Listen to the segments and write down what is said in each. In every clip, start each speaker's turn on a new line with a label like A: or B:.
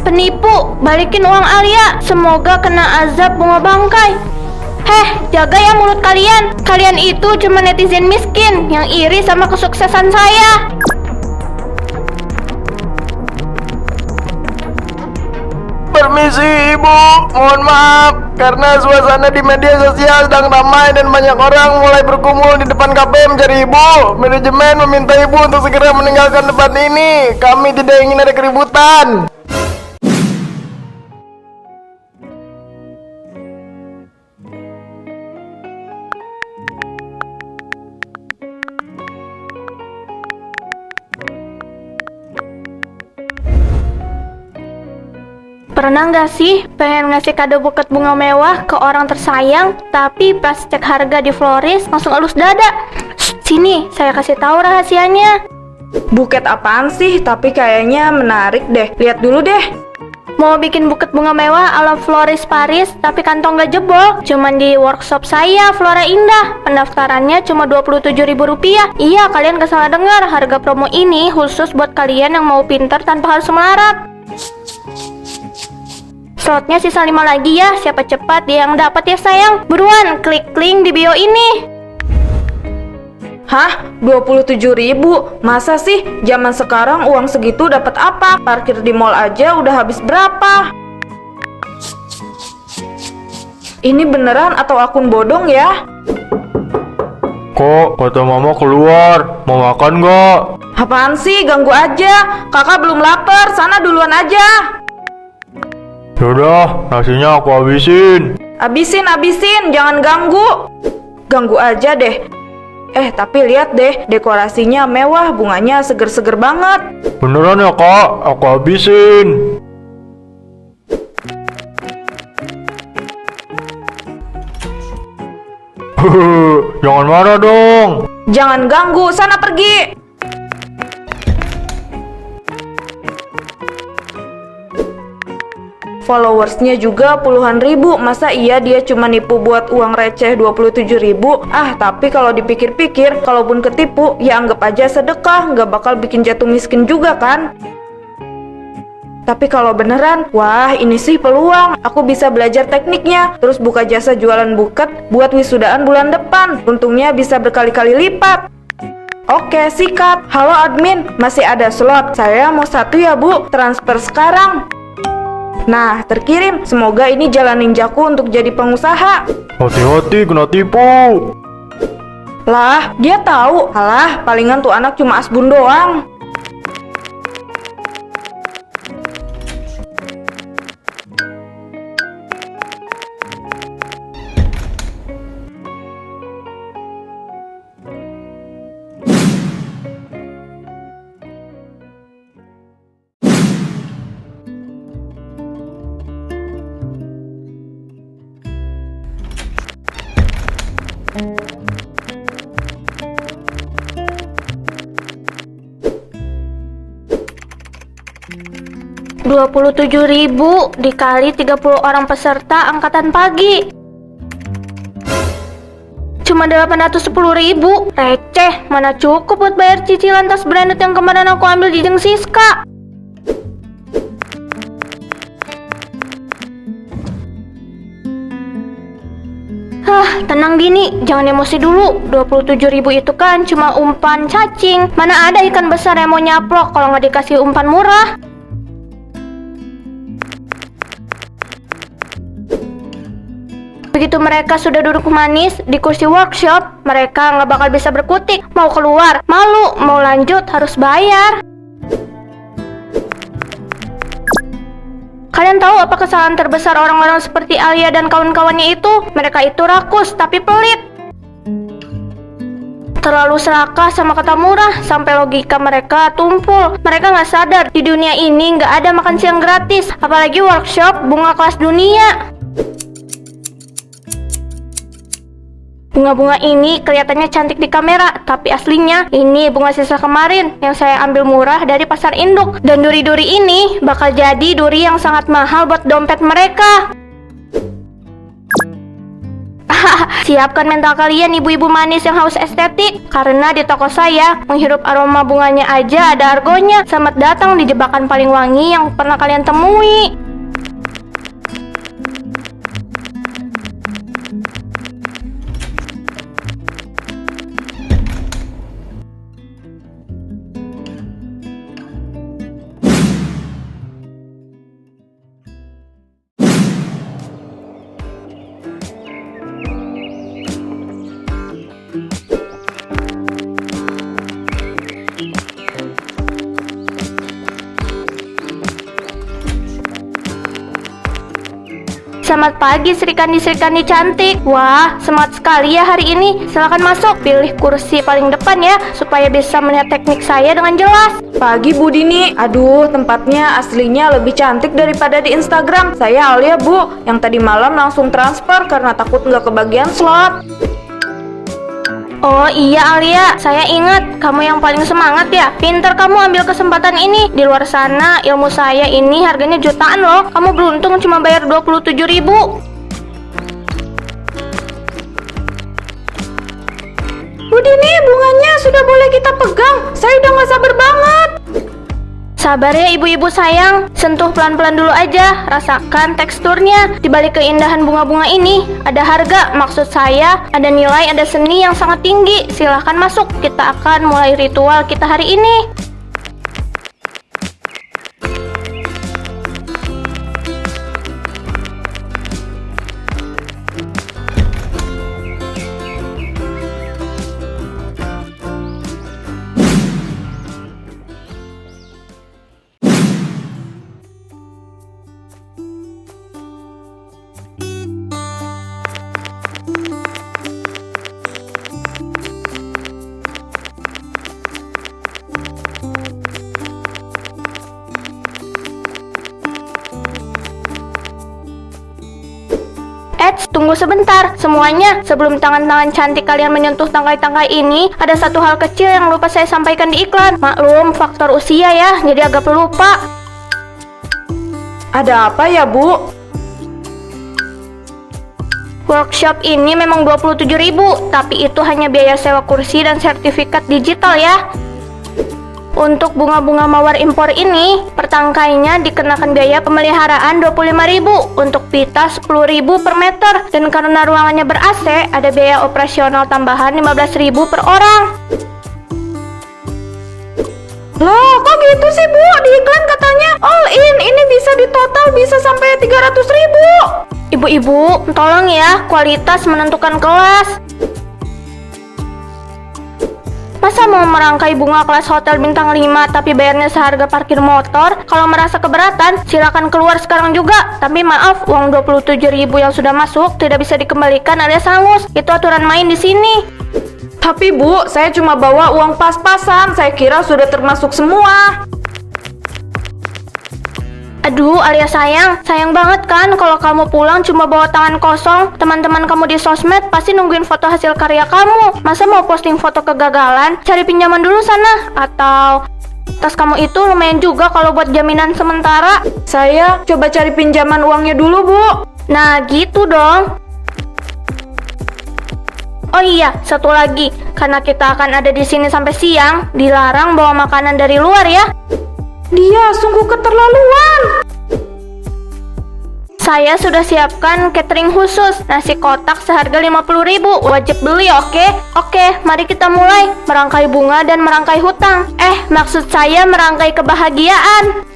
A: Penipu, balikin uang Alia. Semoga kena azab bunga bangkai. Heh, jaga ya mulut kalian. Kalian itu cuma netizen miskin yang iri sama kesuksesan saya.
B: Permisi ibu, mohon maaf karena suasana di media sosial sedang ramai dan banyak orang mulai berkumpul di depan KPM mencari ibu. Manajemen meminta ibu untuk segera meninggalkan tempat ini. Kami tidak ingin ada keributan.
A: Pernah nggak sih pengen ngasih kado buket bunga mewah ke orang tersayang, tapi pas cek harga di florist langsung elus dada? Shh, sini, saya kasih tahu rahasianya.
C: Buket apaan sih? Tapi kayaknya menarik deh. Lihat dulu deh.
A: Mau bikin buket bunga mewah ala florist Paris, tapi kantong nggak jebol? Cuman di workshop saya, Flora Indah. Pendaftarannya cuma Rp27.000. Iya, kalian gak salah dengar. Harga promo ini khusus buat kalian yang mau pinter tanpa harus melarat. Slotnya sisa 5 lagi ya, siapa cepat dia yang dapat ya sayang. Buruan, klik link di bio ini.
C: Hah? 27.000? Masa sih? Zaman sekarang uang segitu dapat apa? Parkir di mall aja udah habis berapa? Ini beneran atau akun bodong ya?
B: Kok kata mama keluar? Mau makan nggak?
C: Apaan sih? Ganggu aja. Kakak belum lapar, sana duluan aja.
B: Yaudah, nasinya aku habisin.
C: Abisin, jangan ganggu. Ganggu aja deh. Tapi lihat deh, dekorasinya mewah, bunganya seger-seger banget.
B: Beneran ya kak, aku habisin. Jangan marah dong.
C: Jangan ganggu, sana pergi. Followersnya juga puluhan ribu. Masa iya dia cuma nipu buat uang receh 27.000? Tapi kalau dipikir-pikir, kalaupun ketipu, ya anggap aja sedekah, nggak bakal bikin jatuh miskin juga kan? Tapi kalau beneran, wah ini sih peluang. Aku bisa belajar tekniknya, terus buka jasa jualan buket buat wisudaan bulan depan. Untungnya bisa berkali-kali lipat. Oke, sikat. Halo admin, masih ada slot. Saya mau 1 ya bu, transfer sekarang. Nah, terkirim. Semoga ini jalan ninjaku untuk jadi pengusaha.
B: Hati-hati kena tipu.
C: Lah, dia tahu. Alah, palingan tuh anak cuma asbun doang.
A: Rp27.000 dikali 30 orang peserta angkatan pagi. Cuma 810.000. Receh, mana cukup buat bayar cicilan tas branded yang kemarin aku ambil di Jeng Siska. Tenang Dini, jangan emosi dulu. 27.000 itu kan cuma umpan cacing. Mana ada ikan besar yang mau nyaplok kalau nggak dikasih umpan murah. Begitu mereka sudah duduk manis di kursi workshop, mereka nggak bakal bisa berkutik. Mau keluar, malu. Mau lanjut, harus bayar. Kalian tahu apa kesalahan terbesar orang-orang seperti Alia dan kawan-kawannya itu? Mereka itu rakus, tapi pelit. Terlalu serakah sama kata murah, sampai logika mereka tumpul. Mereka nggak sadar, di dunia ini nggak ada makan siang gratis. Apalagi workshop bunga kelas dunia. Bunga-bunga ini kelihatannya cantik di kamera, tapi aslinya ini bunga sisa kemarin yang saya ambil murah dari pasar induk. Dan duri-duri ini bakal jadi duri yang sangat mahal buat dompet mereka. Siapkan mental kalian ibu-ibu manis yang haus estetik. Karena di toko saya, menghirup aroma bunganya aja ada argonya. Selamat datang di jebakan paling wangi yang pernah kalian temui. Selamat pagi Sri Kandi cantik. Wah, semangat sekali ya hari ini. Silakan masuk, pilih kursi paling depan ya, supaya bisa melihat teknik saya dengan jelas.
C: Pagi Bu Dini. Aduh, tempatnya aslinya lebih cantik daripada di Instagram. Saya Alia Bu, yang tadi malam langsung transfer karena takut nggak kebagian slot.
A: Oh iya Alia, saya ingat kamu yang paling semangat ya. Pinter kamu ambil kesempatan ini. Di luar sana ilmu saya ini harganya jutaan loh. Kamu beruntung cuma bayar 27.000.
C: Bu Dini, bunganya sudah boleh kita pegang. Saya udah nggak sabar banget.
A: Sabar ya ibu-ibu sayang, sentuh pelan-pelan dulu aja, rasakan teksturnya. Di balik keindahan bunga-bunga ini, ada harga, maksud saya, ada nilai, ada seni yang sangat tinggi. Silahkan masuk, kita akan mulai ritual kita hari ini. Tunggu sebentar, semuanya. Sebelum tangan-tangan cantik kalian menyentuh tangkai-tangkai ini, ada satu hal kecil yang lupa saya sampaikan di iklan. Maklum, faktor usia ya, jadi agak pelupa.
C: Ada apa ya Bu?
A: Workshop ini memang 27.000, tapi itu hanya biaya sewa kursi dan sertifikat digital ya. Untuk bunga-bunga mawar impor ini, per tangkainya dikenakan biaya pemeliharaan 25.000, untuk pita 10.000 per meter, dan karena ruangannya ber-AC, ada biaya operasional tambahan 15.000 per orang.
C: Loh, kok gitu sih Bu? Di iklan katanya all in, ini bisa di total bisa sampai 300.000.
A: Ibu-ibu, tolong ya, kualitas menentukan kelas. Masa mau merangkai bunga kelas hotel bintang 5 tapi bayarnya seharga parkir motor? Kalau merasa keberatan, silakan keluar sekarang juga. Tapi maaf, uang 27.000 yang sudah masuk tidak bisa dikembalikan alias hangus. Itu aturan main di sini.
C: Tapi Bu, saya cuma bawa uang pas-pasan. Saya kira sudah termasuk semua.
A: Aduh, Alia sayang banget kan kalau kamu pulang cuma bawa tangan kosong. Teman-teman kamu di sosmed pasti nungguin foto hasil karya kamu. Masa mau posting foto kegagalan? Cari pinjaman dulu sana. Atau tas kamu itu lumayan juga kalau buat jaminan sementara.
C: Saya coba cari pinjaman uangnya dulu Bu.
A: Nah, gitu dong. Oh iya, satu lagi. Karena kita akan ada di sini sampai siang, dilarang bawa makanan dari luar ya.
C: Dia sungguh keterlaluan.
A: Saya sudah siapkan catering khusus, nasi kotak seharga 50.000, wajib beli oke? Oke, mari kita mulai merangkai bunga dan merangkai hutang. Maksud saya merangkai kebahagiaan.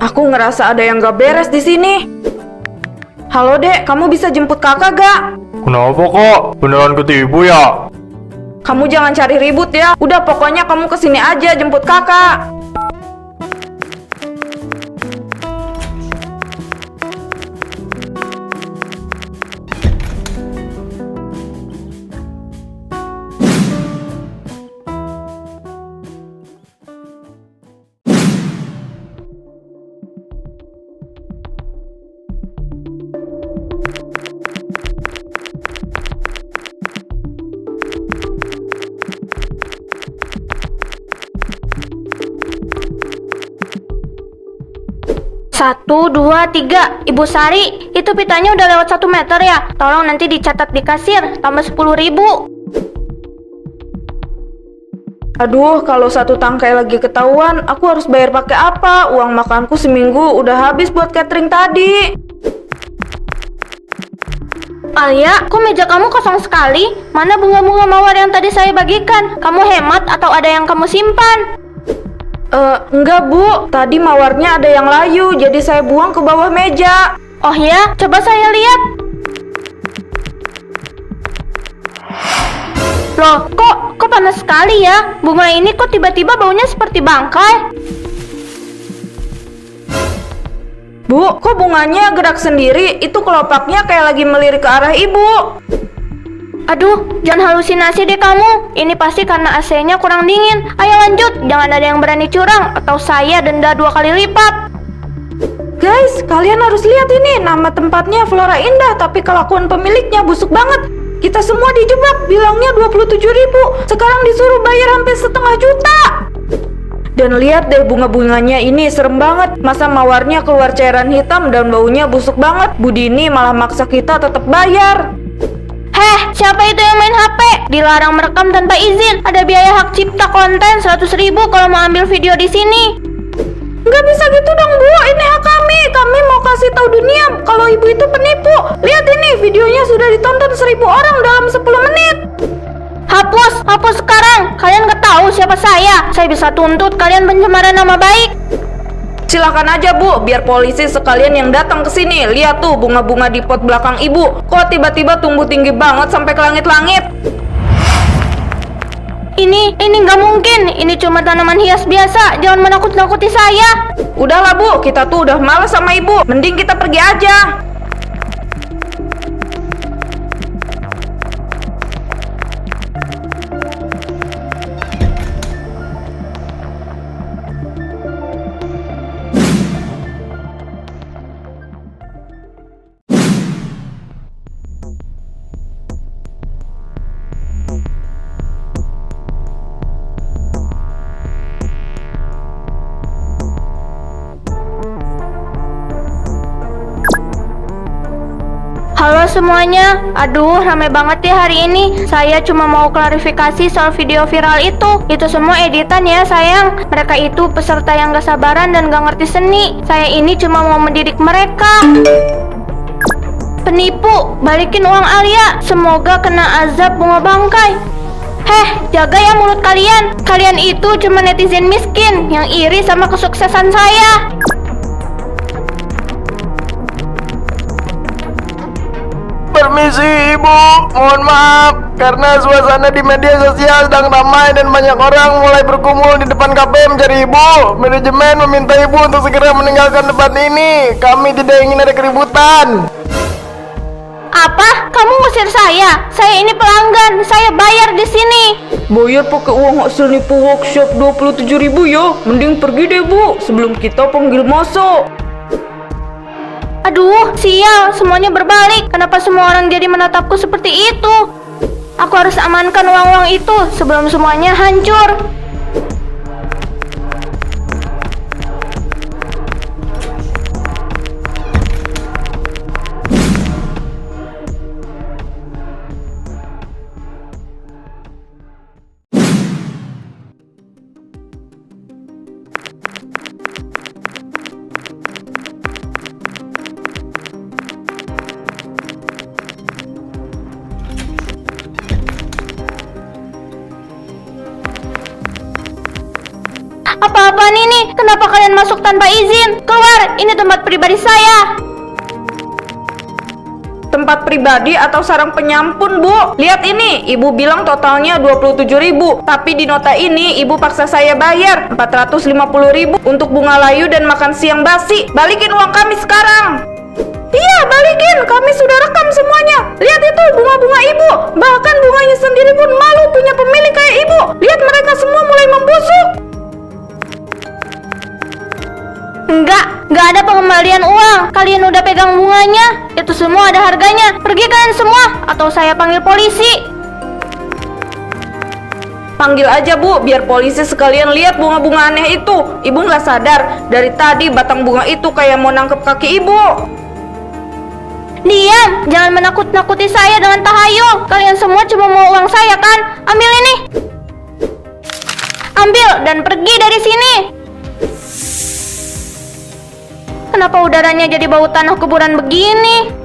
C: Aku ngerasa ada yang gak beres di sini. Halo Dek, kamu bisa jemput kakak gak?
B: Kenapa kok? Beneran ketipu ya?
C: Kamu jangan cari ribut ya. Udah pokoknya kamu kesini aja jemput kakak.
A: 1, 2, 3. Ibu Sari, itu pitanya udah lewat 1 meter ya? Tolong nanti dicatat di kasir, tambah 10.000.
C: Aduh, kalau satu tangkai lagi ketahuan, aku harus bayar pakai apa? Uang makanku seminggu udah habis buat catering tadi.
A: Alia, kok meja kamu kosong sekali? Mana bunga-bunga mawar yang tadi saya bagikan? Kamu hemat atau ada yang kamu simpan?
C: Enggak Bu, tadi mawarnya ada yang layu, jadi saya buang ke bawah meja.
A: Oh ya, coba saya lihat. Loh, kok panas sekali ya? Bunga ini kok tiba-tiba baunya seperti bangkai?
C: Bu, kok bunganya gerak sendiri? Itu kelopaknya kayak lagi melirik ke arah Ibu.
A: Aduh, jangan halusinasi deh kamu. Ini pasti karena AC-nya kurang dingin. Ayo lanjut, jangan ada yang berani curang atau saya denda 2 kali lipat.
C: Guys, kalian harus lihat ini. Nama tempatnya Flora Indah, tapi kelakuan pemiliknya busuk banget. Kita semua dijebak, bilangnya 27.000. Sekarang disuruh bayar hampir 1,5 juta. Dan lihat deh bunga-bunganya ini, serem banget. Masa mawarnya keluar cairan hitam dan baunya busuk banget. Bu Dini malah maksa kita tetap bayar.
A: Heh, siapa itu yang main HP? Dilarang merekam tanpa izin. Ada biaya hak cipta konten 100.000 kalau mau ambil video di sini.
C: Nggak bisa gitu dong Bu, ini hak kami. Kami mau kasih tahu dunia kalau Ibu itu penipu. Lihat ini, videonya sudah ditonton 1.000 orang dalam 10 menit.
A: Hapus sekarang. Kalian nggak tahu siapa saya. Saya bisa tuntut kalian pencemaran nama baik.
C: Silakan aja Bu, biar polisi sekalian yang datang ke sini. Lihat tuh bunga-bunga di pot belakang Ibu. Kok tiba-tiba tumbuh tinggi banget sampai ke langit-langit?
A: Ini nggak mungkin. Ini cuma tanaman hias biasa. Jangan menakut-nakuti saya.
C: Udahlah Bu, kita tuh udah malas sama Ibu. Mending kita pergi aja.
A: Halo semuanya, aduh rame banget ya hari ini. Saya cuma mau klarifikasi soal video viral itu. Itu semua editan ya sayang. Mereka itu peserta yang gak sabaran dan gak ngerti seni. Saya ini cuma mau mendidik mereka. Penipu, balikin uang Alia. Semoga kena azab bunga bangkai. Heh, jaga ya mulut kalian. Kalian itu cuma netizen miskin yang iri sama kesuksesan saya.
B: Permisi Ibu, mohon maaf karena suasana di media sosial sedang ramai dan banyak orang mulai berkumpul di depan KPM mencari Ibu. Manajemen meminta Ibu untuk segera meninggalkan tempat ini. Kami tidak ingin ada keributan.
A: Apa? Kamu ngusir saya? Saya ini pelanggan, saya bayar di sini.
C: Bayar pakai uang hasil nipu workshop 27.000 ya. Mending pergi deh Bu, sebelum kita panggil masuk.
A: Aduh, sial, semuanya berbalik. Kenapa semua orang jadi menatapku seperti itu? Aku harus amankan uang-uang itu sebelum semuanya hancur. Apa-apaan ini? Kenapa kalian masuk tanpa izin? Keluar, ini tempat pribadi saya.
C: Tempat pribadi atau sarang penyampun Bu? Lihat ini, Ibu bilang totalnya 27.000. Tapi di nota ini Ibu paksa saya bayar 450.000 untuk bunga layu dan makan siang basi. Balikin uang kami sekarang. Iya, balikin. Kami sudah rekam semuanya. Lihat itu bunga-bunga Ibu. Bahkan bunganya sendiri pun malu punya pemilik kayak Ibu. Lihat mereka semua mulai membusuk.
A: Enggak ada pengembalian uang. Kalian udah pegang bunganya. Itu semua ada harganya. Pergi kalian semua, atau saya panggil polisi.
C: Panggil aja Bu, biar polisi sekalian lihat bunga-bunga aneh itu. Ibu nggak sadar, dari tadi batang bunga itu kayak mau nangkep kaki Ibu.
A: Diam, jangan menakut-nakuti saya dengan tahayul. Kalian semua cuma mau uang saya kan? Ambil ini. Ambil dan pergi dari sini. Kenapa udaranya jadi bau tanah kuburan begini?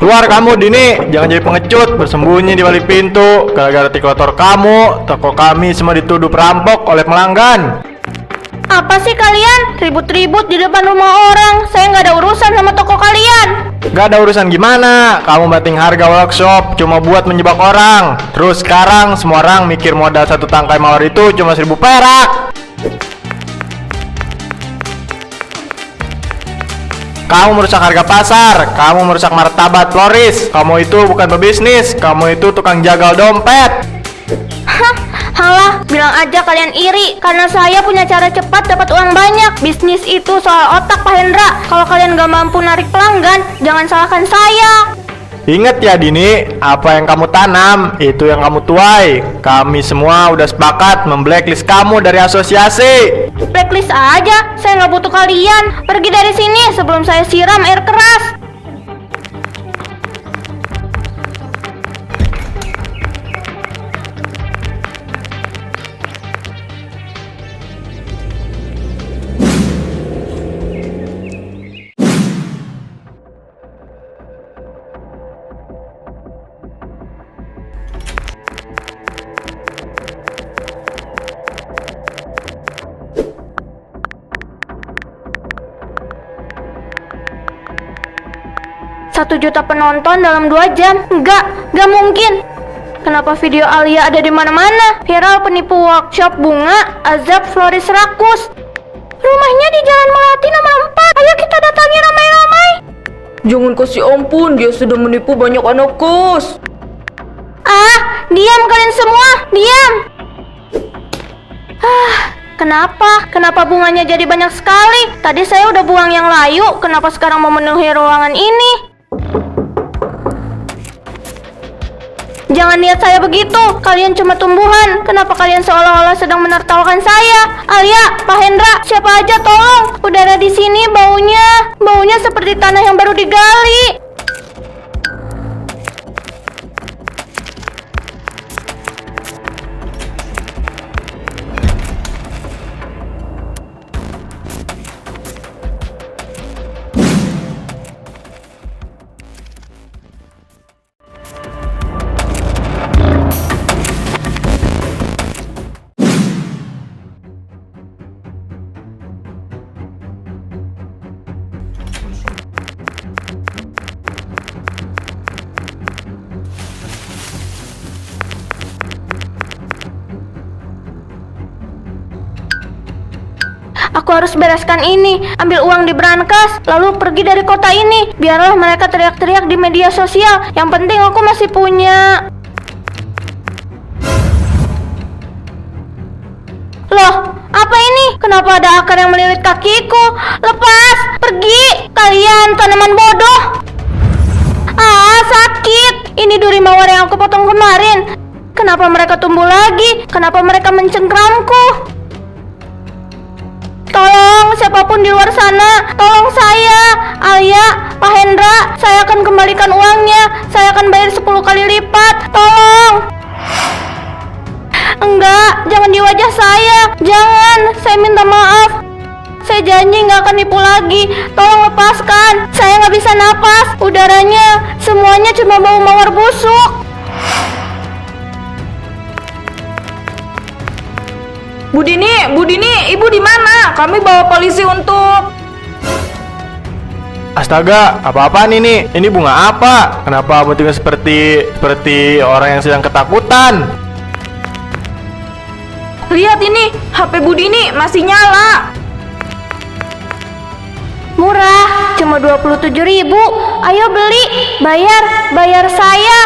B: Keluar kamu Dini, jangan jadi pengecut, bersembunyi di balik pintu. Gara-gara tikotor kamu, toko kami semua dituduh perampok oleh pelanggan.
A: Apa sih kalian? Ribut-ribut di depan rumah orang. Saya nggak ada urusan sama toko kalian.
B: Gak ada urusan gimana, kamu banting harga workshop cuma buat menjebak orang. Terus sekarang semua orang mikir modal satu tangkai mawar itu cuma 1.000 perak. Kamu merusak harga pasar, kamu merusak martabat floris. Kamu itu bukan pebisnis, kamu itu tukang jagal dompet.
A: Hah, halah, bilang aja kalian iri. Karena saya punya cara cepat dapat uang banyak. Bisnis itu soal otak, Pak Hendra. Kalau kalian gak mampu narik pelanggan, jangan salahkan saya.
B: Ingat ya Dini, apa yang kamu tanam, itu yang kamu tuai. Kami semua udah sepakat memblacklist kamu dari asosiasi.
A: Blacklist aja, saya nggak butuh kalian. Pergi dari sini sebelum saya siram air keras. Satu juta penonton dalam 2 jam? Nggak mungkin. Kenapa video Alia ada di mana-mana? Viral penipu workshop bunga, azab floris rakus. Rumahnya di Jalan Melati nomor 4. Ayo kita datangi ramai-ramai.
C: Jangan kasih ampun, dia sudah menipu banyak anak kos.
A: Ah, diam kalian semua, diam. Kenapa? Kenapa bunganya jadi banyak sekali? Tadi saya udah buang yang layu, kenapa sekarang memenuhi ruangan ini? Jangan lihat saya begitu, kalian cuma tumbuhan. Kenapa kalian seolah-olah sedang menertawakan saya? Alia, Pak Hendra, siapa aja tolong. Udara di sini baunya seperti tanah yang baru digali. Aku harus bereskan ini, ambil uang di brankas, lalu pergi dari kota ini. Biarlah mereka teriak-teriak di media sosial. Yang penting aku masih punya. Loh, apa ini? Kenapa ada akar yang melilit kakiku? Lepas, pergi, kalian tanaman bodoh. Ah, sakit. Ini duri mawar yang aku potong kemarin. Kenapa mereka tumbuh lagi? Kenapa mereka mencengkramku? Tolong, siapapun di luar sana, tolong saya. Alia, Pak Hendra, saya akan kembalikan uangnya. Saya akan bayar 10 kali lipat. Tolong. Enggak, jangan di wajah saya. Jangan, saya minta maaf. Saya janji nggak akan nipu lagi. Tolong lepaskan. Saya nggak bisa napas. Udaranya, semuanya cuma bau mawar busuk.
C: Bu Dini, Ibu di mana? Kami bawa polisi untuk...
B: Astaga, apa-apaan ini? Ini bunga apa? Kenapa bentuknya seperti orang yang sedang ketakutan?
C: Lihat ini, HP Budi ini masih nyala.
A: Murah, cuma 27.000. Ayo beli, bayar saya.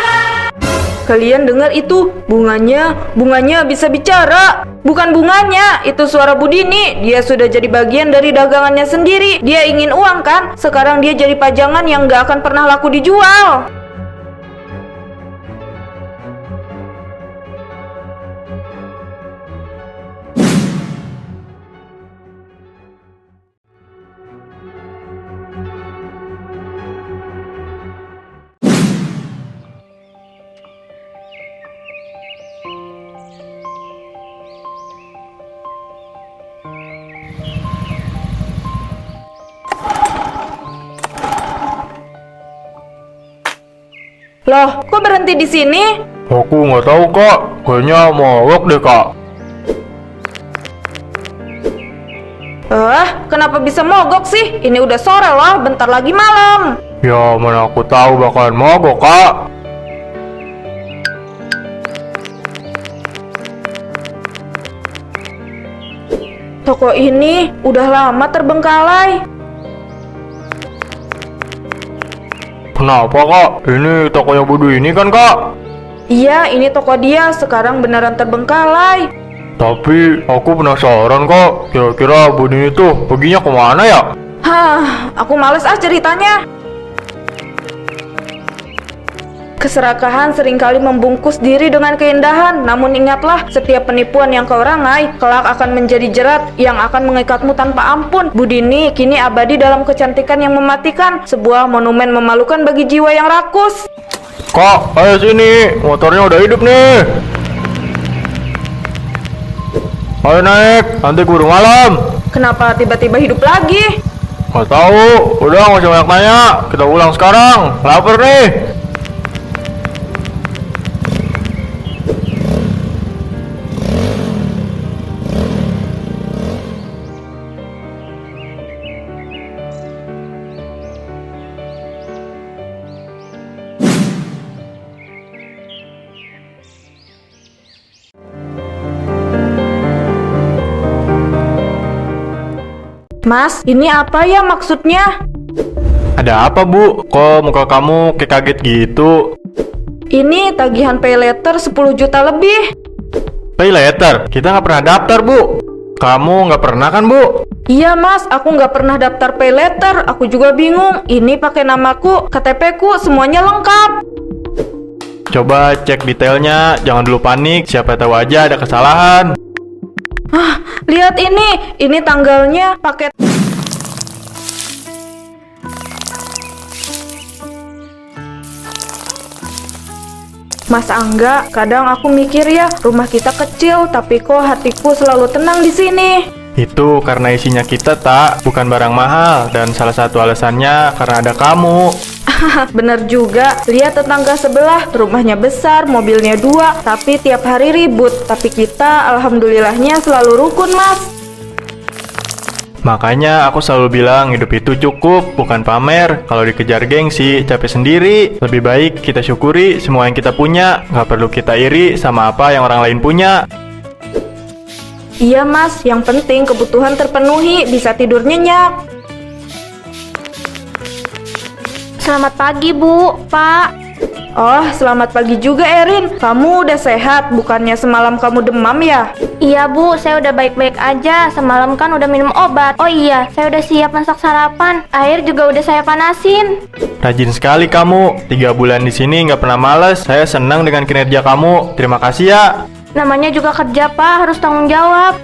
C: Kalian dengar itu? Bunganya bisa bicara. Bukan bunganya, itu suara Budini. Dia sudah jadi bagian dari dagangannya sendiri. Dia ingin uang kan? Sekarang dia jadi pajangan yang gak akan pernah laku dijual. Loh, kok berhenti di sini?
B: Aku nggak tahu kak, kayaknya mogok deh kak.
C: Kenapa bisa mogok sih? Ini udah sore loh, bentar lagi malam.
B: Ya mana aku tahu bakalan mogok kak.
C: Toko ini udah lama terbengkalai.
B: Kenapa kak? Ini tokonya Budi ini kan kak?
C: Iya, ini toko dia sekarang beneran terbengkalai.
B: Tapi aku penasaran kak, kira-kira Budi itu perginya kemana ya?
C: Aku males ceritanya. Keserakahan seringkali membungkus diri dengan keindahan. Namun ingatlah, setiap penipuan yang kau rangai kelak akan menjadi jerat yang akan mengikatmu tanpa ampun. Budini kini abadi dalam kecantikan yang mematikan, sebuah monumen memalukan bagi jiwa yang rakus.
B: Kak, ayo sini, motornya udah hidup nih. Ayo naik, nanti keburu malam.
C: Kenapa tiba-tiba hidup lagi?
B: Nggak tahu, udah nggak usah banyak nanya. Kita pulang sekarang, lapar nih.
C: Mas, ini apa ya maksudnya?
B: Ada apa bu? Kok muka kamu kayak kaget gitu?
C: Ini tagihan pay letter 10 juta lebih.
B: Pay letter? Kita nggak pernah daftar bu. Kamu nggak pernah kan bu?
C: Iya mas, aku nggak pernah daftar pay letter. Aku juga bingung. Ini pakai namaku, KTP ku, semuanya lengkap.
B: Coba cek detailnya, jangan dulu panik. Siapa tahu aja ada kesalahan.
C: Lihat ini tanggalnya pakai. Mas Angga, kadang aku mikir ya, rumah kita kecil, tapi kok hatiku selalu tenang di sini.
B: Itu karena isinya kita tak, bukan barang mahal. Dan salah satu alasannya karena ada kamu.
C: Bener juga, lihat tetangga sebelah, rumahnya besar, mobilnya 2, tapi tiap hari ribut. Tapi kita alhamdulillahnya selalu rukun mas.
B: Makanya aku selalu bilang hidup itu cukup, bukan pamer. Kalau dikejar gengsi, capek sendiri. Lebih baik kita syukuri semua yang kita punya. Nggak perlu kita iri sama apa yang orang lain punya.
C: Iya mas, yang penting kebutuhan terpenuhi, bisa tidur nyenyak.
A: Selamat pagi bu, pak.
C: Oh, selamat pagi juga Erin. Kamu udah sehat, bukannya semalam kamu demam ya?
A: Iya bu, saya udah baik-baik aja. Semalam kan udah minum obat. Oh iya, saya udah siap masak sarapan. Air juga udah saya panasin.
B: Rajin sekali kamu. 3 bulan di sini nggak pernah males. Saya senang dengan kinerja kamu. Terima kasih ya.
A: Namanya juga kerja pak, harus tanggung jawab.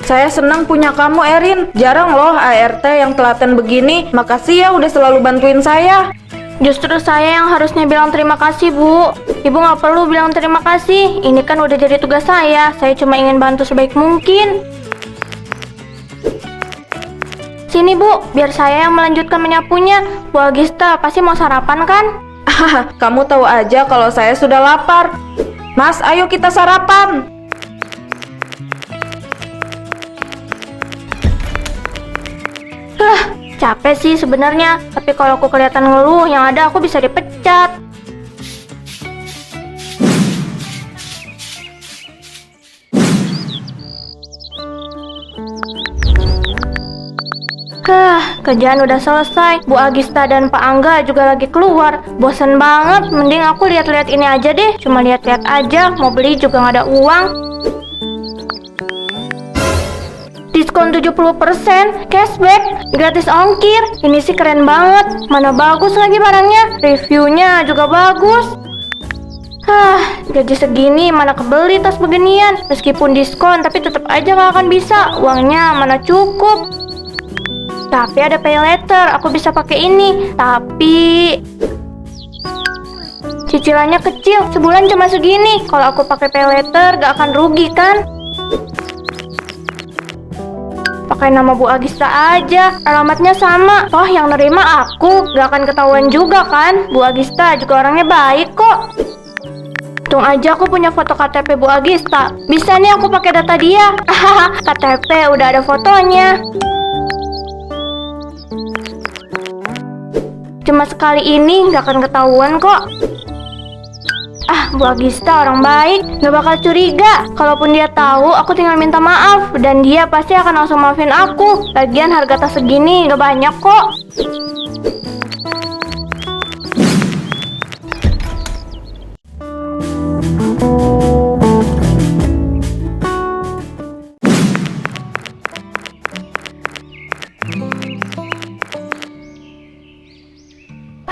C: Saya senang punya kamu Erin. Jarang loh ART yang telaten begini. Makasih ya udah selalu bantuin saya.
A: Justru saya yang harusnya bilang terima kasih bu. Ibu nggak perlu bilang terima kasih. Ini kan udah jadi tugas saya. Saya cuma ingin bantu sebaik mungkin. Sini bu, biar saya yang melanjutkan menyapunya. Bu Agista pasti mau sarapan kan?
C: Kamu tahu aja kalau saya sudah lapar. Mas, ayo kita sarapan.
A: Capek sih sebenarnya, tapi kalau aku kelihatan ngeluh, yang ada aku bisa dipecat. Kerjaan udah selesai. Bu Agista dan Pak Angga juga lagi keluar. Bosen banget, mending aku lihat-lihat ini aja deh. Cuma lihat-lihat aja, mau beli juga nggak ada uang. Diskon 70%, cashback, gratis ongkir. Ini sih keren banget. Mana bagus lagi barangnya, reviewnya juga bagus. Gaji segini mana kebeli tas beginian. Meskipun diskon, tapi tetap aja nggak akan bisa. Uangnya mana cukup. Tapi ada pay letter, aku bisa pakai ini. Tapi cicilannya kecil, sebulan cuma segini. Kalau aku pakai pay letter, gak akan rugi kan? Pakai nama Bu Agista aja, alamatnya sama. Toh yang nerima aku, gak akan ketahuan juga kan? Bu Agista juga orangnya baik kok. Untung aja aku punya foto KTP Bu Agista. Bisa nih aku pakai data dia. KTP udah ada fotonya. Cuma sekali ini gak akan ketahuan kok. Bu Agista orang baik, gak bakal curiga. Kalaupun dia tahu, aku tinggal minta maaf. Dan dia pasti akan langsung maafin aku. Lagian harga tas segini gak banyak kok.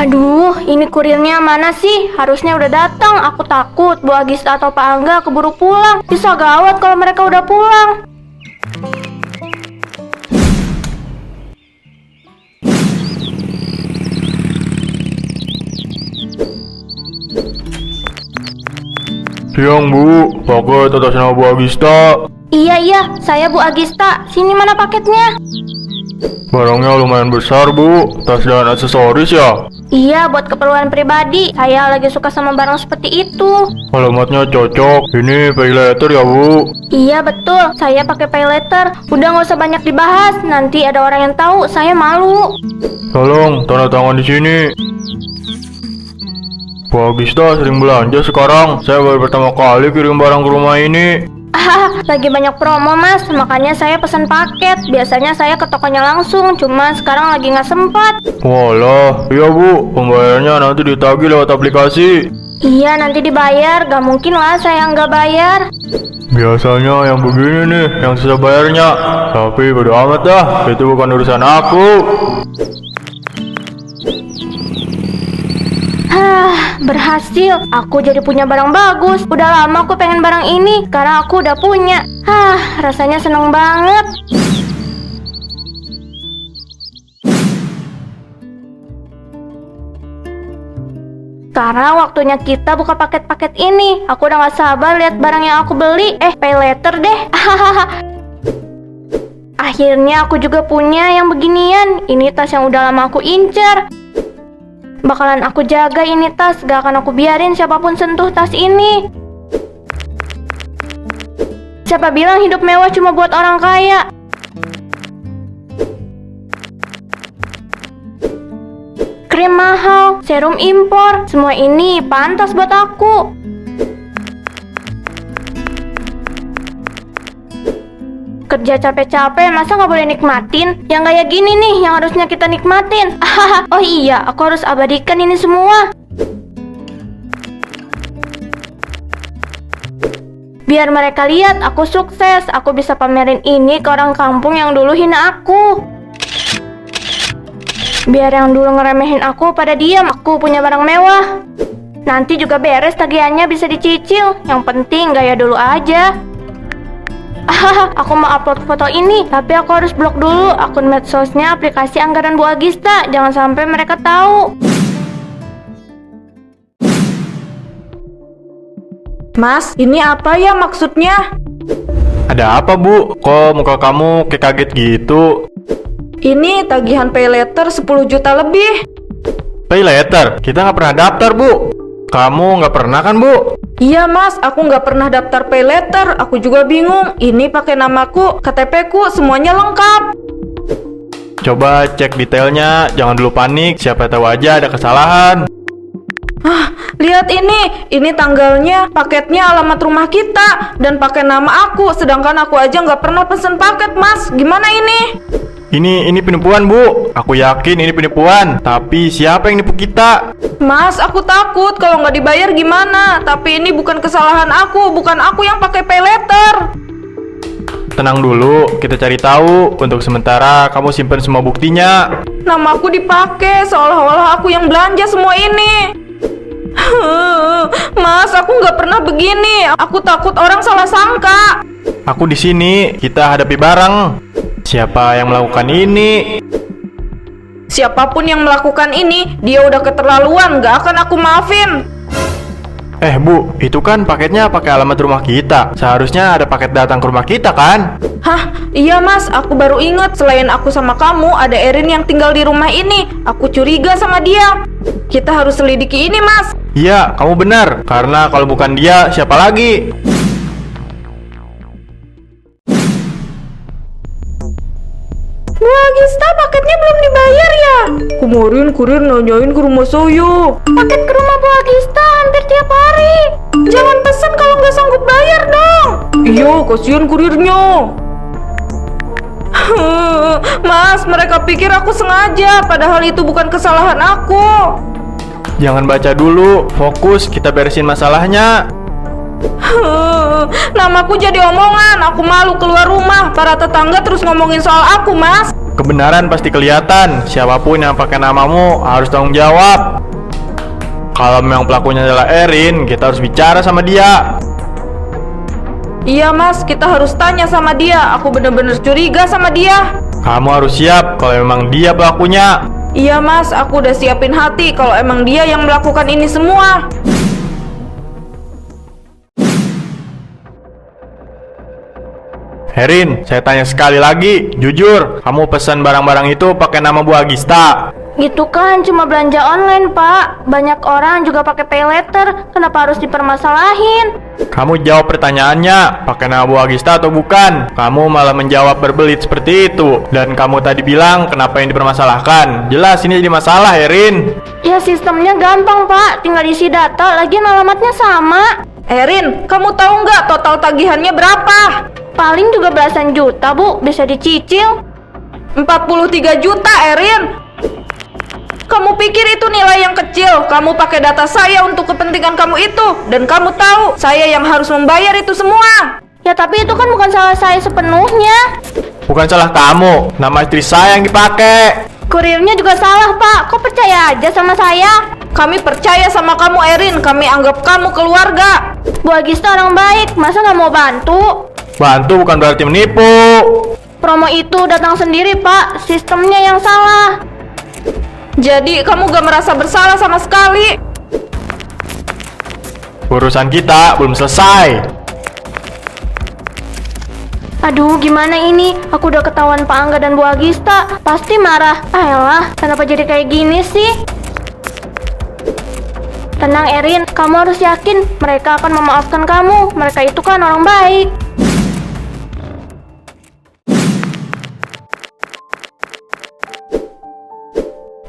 A: Aduh, ini kurirnya mana sih? Harusnya udah datang. Aku takut Bu Agista atau Pak Angga keburu pulang. Bisa gawat kalau mereka udah pulang.
B: Siang Bu, paket atas nama Bu Agista.
A: Iya, saya Bu Agista. Sini mana paketnya?
B: Barangnya lumayan besar Bu, tas dan aksesoris ya?
A: Iya, buat keperluan pribadi. Saya lagi suka sama barang seperti itu.
B: Alamatnya cocok, ini pay letter ya Bu?
A: Iya betul, saya pakai pay letter. Udah nggak usah banyak dibahas, nanti ada orang yang tahu, saya malu.
B: Tolong tanda tangan di sini. Bu Agista sering belanja sekarang. Saya baru pertama kali kirim barang ke rumah ini.
A: Lagi banyak promo mas, makanya saya pesan paket. Biasanya saya ke tokonya langsung, cuma sekarang lagi nggak sempat.
B: Walah, iya Bu, pembayarannya nanti ditagih lewat aplikasi.
A: Iya, nanti dibayar. Gak mungkin lah saya nggak bayar.
B: Biasanya yang begini nih, yang susah bayarnya. Tapi bodo amat dah, itu bukan urusan aku.
A: Berhasil. Aku jadi punya barang bagus. Udah lama aku pengen barang ini, karena aku udah punya. Rasanya seneng banget. Sekarang waktunya kita buka paket-paket ini. Aku udah gak sabar lihat barang yang aku beli. Pay letter deh. Akhirnya aku juga punya yang beginian. Ini tas yang udah lama aku incer. Bakalan aku jaga ini tas, gak akan aku biarin siapapun sentuh tas ini. Siapa bilang hidup mewah cuma buat orang kaya? Krim mahal, serum impor, semua ini pantas buat aku. Kerja capek-capek, masa nggak boleh nikmatin? Yang kayak gini nih, yang harusnya kita nikmatin. Oh iya, aku harus abadikan ini semua. Biar mereka lihat aku sukses, aku bisa pamerin ini ke orang kampung yang dulu hina aku. Biar yang dulu ngeremehin aku pada diam, aku punya barang mewah. Nanti juga beres tagihannya bisa dicicil. Yang penting gaya dulu aja. Aku mau upload foto ini, tapi aku harus blok dulu akun medsosnya aplikasi Anggaran Bu Agista. Jangan sampai mereka tahu.
C: Mas, ini apa ya maksudnya?
B: Ada apa Bu? Kok muka kamu kayak kaget gitu?
C: Ini tagihan pay letter 10 juta lebih.
B: Pay letter? Kita nggak pernah daftar Bu. Kamu nggak pernah kan Bu?
C: Iya mas, aku nggak pernah daftar pay letter. Aku juga bingung. Ini pakai namaku, KTP ku, semuanya lengkap.
D: Coba cek detailnya, jangan dulu panik, siapa tahu aja ada kesalahan.
C: Lihat ini tanggalnya, paketnya alamat rumah kita, dan pakai nama aku, sedangkan aku aja nggak pernah pesen paket, Mas. Gimana ini?
D: Ini penipuan, Bu. Aku yakin ini penipuan. Tapi siapa yang nipu kita?
C: Mas, aku takut kalau nggak dibayar gimana. Tapi ini bukan kesalahan aku, bukan aku yang pakai pay letter.
D: Tenang dulu, kita cari tahu. Untuk sementara, kamu simpan semua buktinya.
C: Nama aku dipakai, seolah-olah aku yang belanja semua ini. Mas, aku nggak pernah begini. Aku takut orang salah sangka.
D: Aku di sini, kita hadapi bareng. Siapa yang melakukan ini?
C: Siapapun yang melakukan ini, dia udah keterlaluan. Nggak akan aku maafin.
D: Bu, itu kan paketnya pakai alamat rumah kita. Seharusnya ada paket datang ke rumah kita kan?
C: Hah? Iya, Mas, aku baru ingat. Selain aku sama kamu, ada Erin yang tinggal di rumah ini. Aku curiga sama dia. Kita harus selidiki ini, Mas.
D: Iya, kamu benar. Karena kalau bukan dia, siapa lagi?
C: Bu Agista, paketnya belum dibayar ya? Kemarin kurir nanyain ke rumah saya.
A: Paket ke rumah Bu Agista hampir tiap hari.
C: Jangan pesan kalau nggak sanggup bayar dong. Iya, kasihan kurirnya. Mas, mereka pikir aku sengaja, padahal itu bukan kesalahan aku.
D: Jangan baca dulu, fokus, kita beresin masalahnya.
C: Namaku jadi omongan, aku malu keluar rumah. Para tetangga terus ngomongin soal aku, Mas.
D: Kebenaran pasti kelihatan. Siapapun yang pakai namamu harus tanggung jawab. Kalau memang pelakunya adalah Erin, kita harus bicara sama dia.
C: Iya, Mas, kita harus tanya sama dia. Aku bener-bener curiga sama dia.
D: Kamu harus siap kalau memang dia pelakunya.
C: Iya, Mas, aku udah siapin hati kalau emang dia yang melakukan ini semua.
D: Erin, saya tanya sekali lagi, jujur, kamu pesan barang-barang itu pakai nama Bu Agista?
A: Gitu kan, cuma belanja online, Pak. Banyak orang juga pakai pay letter. Kenapa harus dipermasalahin?
D: Kamu jawab pertanyaannya, pakai nama Bu Agista atau bukan? Kamu malah menjawab berbelit seperti itu. Dan kamu tadi bilang kenapa yang dipermasalahkan? Jelas ini jadi masalah, Erin.
A: Ya sistemnya gampang, Pak. Tinggal isi data, lagian alamatnya sama.
C: Erin, kamu tahu nggak total tagihannya berapa?
A: Paling juga belasan juta, Bu. Bisa dicicil.
C: 43 juta, Erin. Kamu pikir itu nilai yang kecil? Kamu pakai data saya untuk kepentingan kamu itu. Dan kamu tahu, saya yang harus membayar itu semua.
A: Ya tapi itu kan bukan salah saya sepenuhnya.
D: Bukan salah kamu, nama istri saya yang dipakai.
A: Kurirnya juga salah, Pak. Kok percaya aja sama saya?
C: Kami percaya sama kamu, Erin. Kami anggap kamu keluarga.
A: Bu Agista orang baik, masa nggak mau bantu?
D: Bantu bukan berarti menipu.
A: Promo itu datang sendiri, Pak. Sistemnya yang salah.
C: Jadi kamu gak merasa bersalah sama sekali?
D: Urusan kita belum selesai.
A: Aduh, gimana ini? Aku udah ketahuan Pak Angga dan Bu Agista. Pasti marah. Ayolah, kenapa jadi kayak gini sih? Tenang, Erin. Kamu harus yakin mereka akan memaafkan kamu. Mereka itu kan orang baik.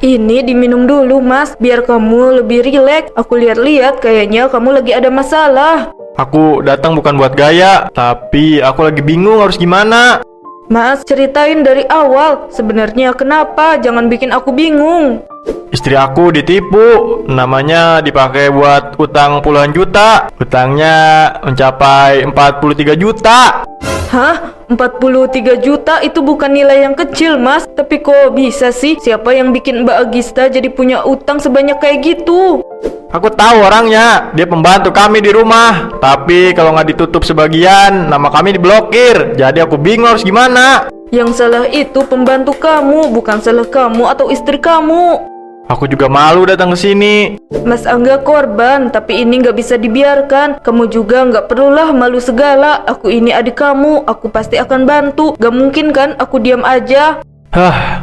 C: Ini diminum dulu, Mas, biar kamu lebih rileks. Aku lihat-lihat kayaknya kamu lagi ada masalah.
D: Aku datang bukan buat gaya, tapi aku lagi bingung harus gimana.
C: Mas, ceritain dari awal. Sebenarnya kenapa? Jangan bikin aku bingung.
D: Istri aku ditipu, namanya dipakai buat utang puluhan juta. Utangnya mencapai 43 juta.
C: Hah? 43 juta itu bukan nilai yang kecil, Mas. Tapi kok bisa sih? Siapa yang bikin Mbak Agista jadi punya utang sebanyak kayak gitu?
D: Aku tahu orangnya, dia pembantu kami di rumah. Tapi kalau nggak ditutup sebagian, nama kami diblokir. Jadi aku bingung harus gimana.
C: Yang salah itu pembantu kamu, bukan salah kamu atau istri kamu.
D: Aku juga malu datang ke sini.
C: Mas Angga korban, tapi ini nggak bisa dibiarkan. Kamu juga nggak perlulah malu segala. Aku ini adik kamu, aku pasti akan bantu. Gak mungkin kan aku diam aja.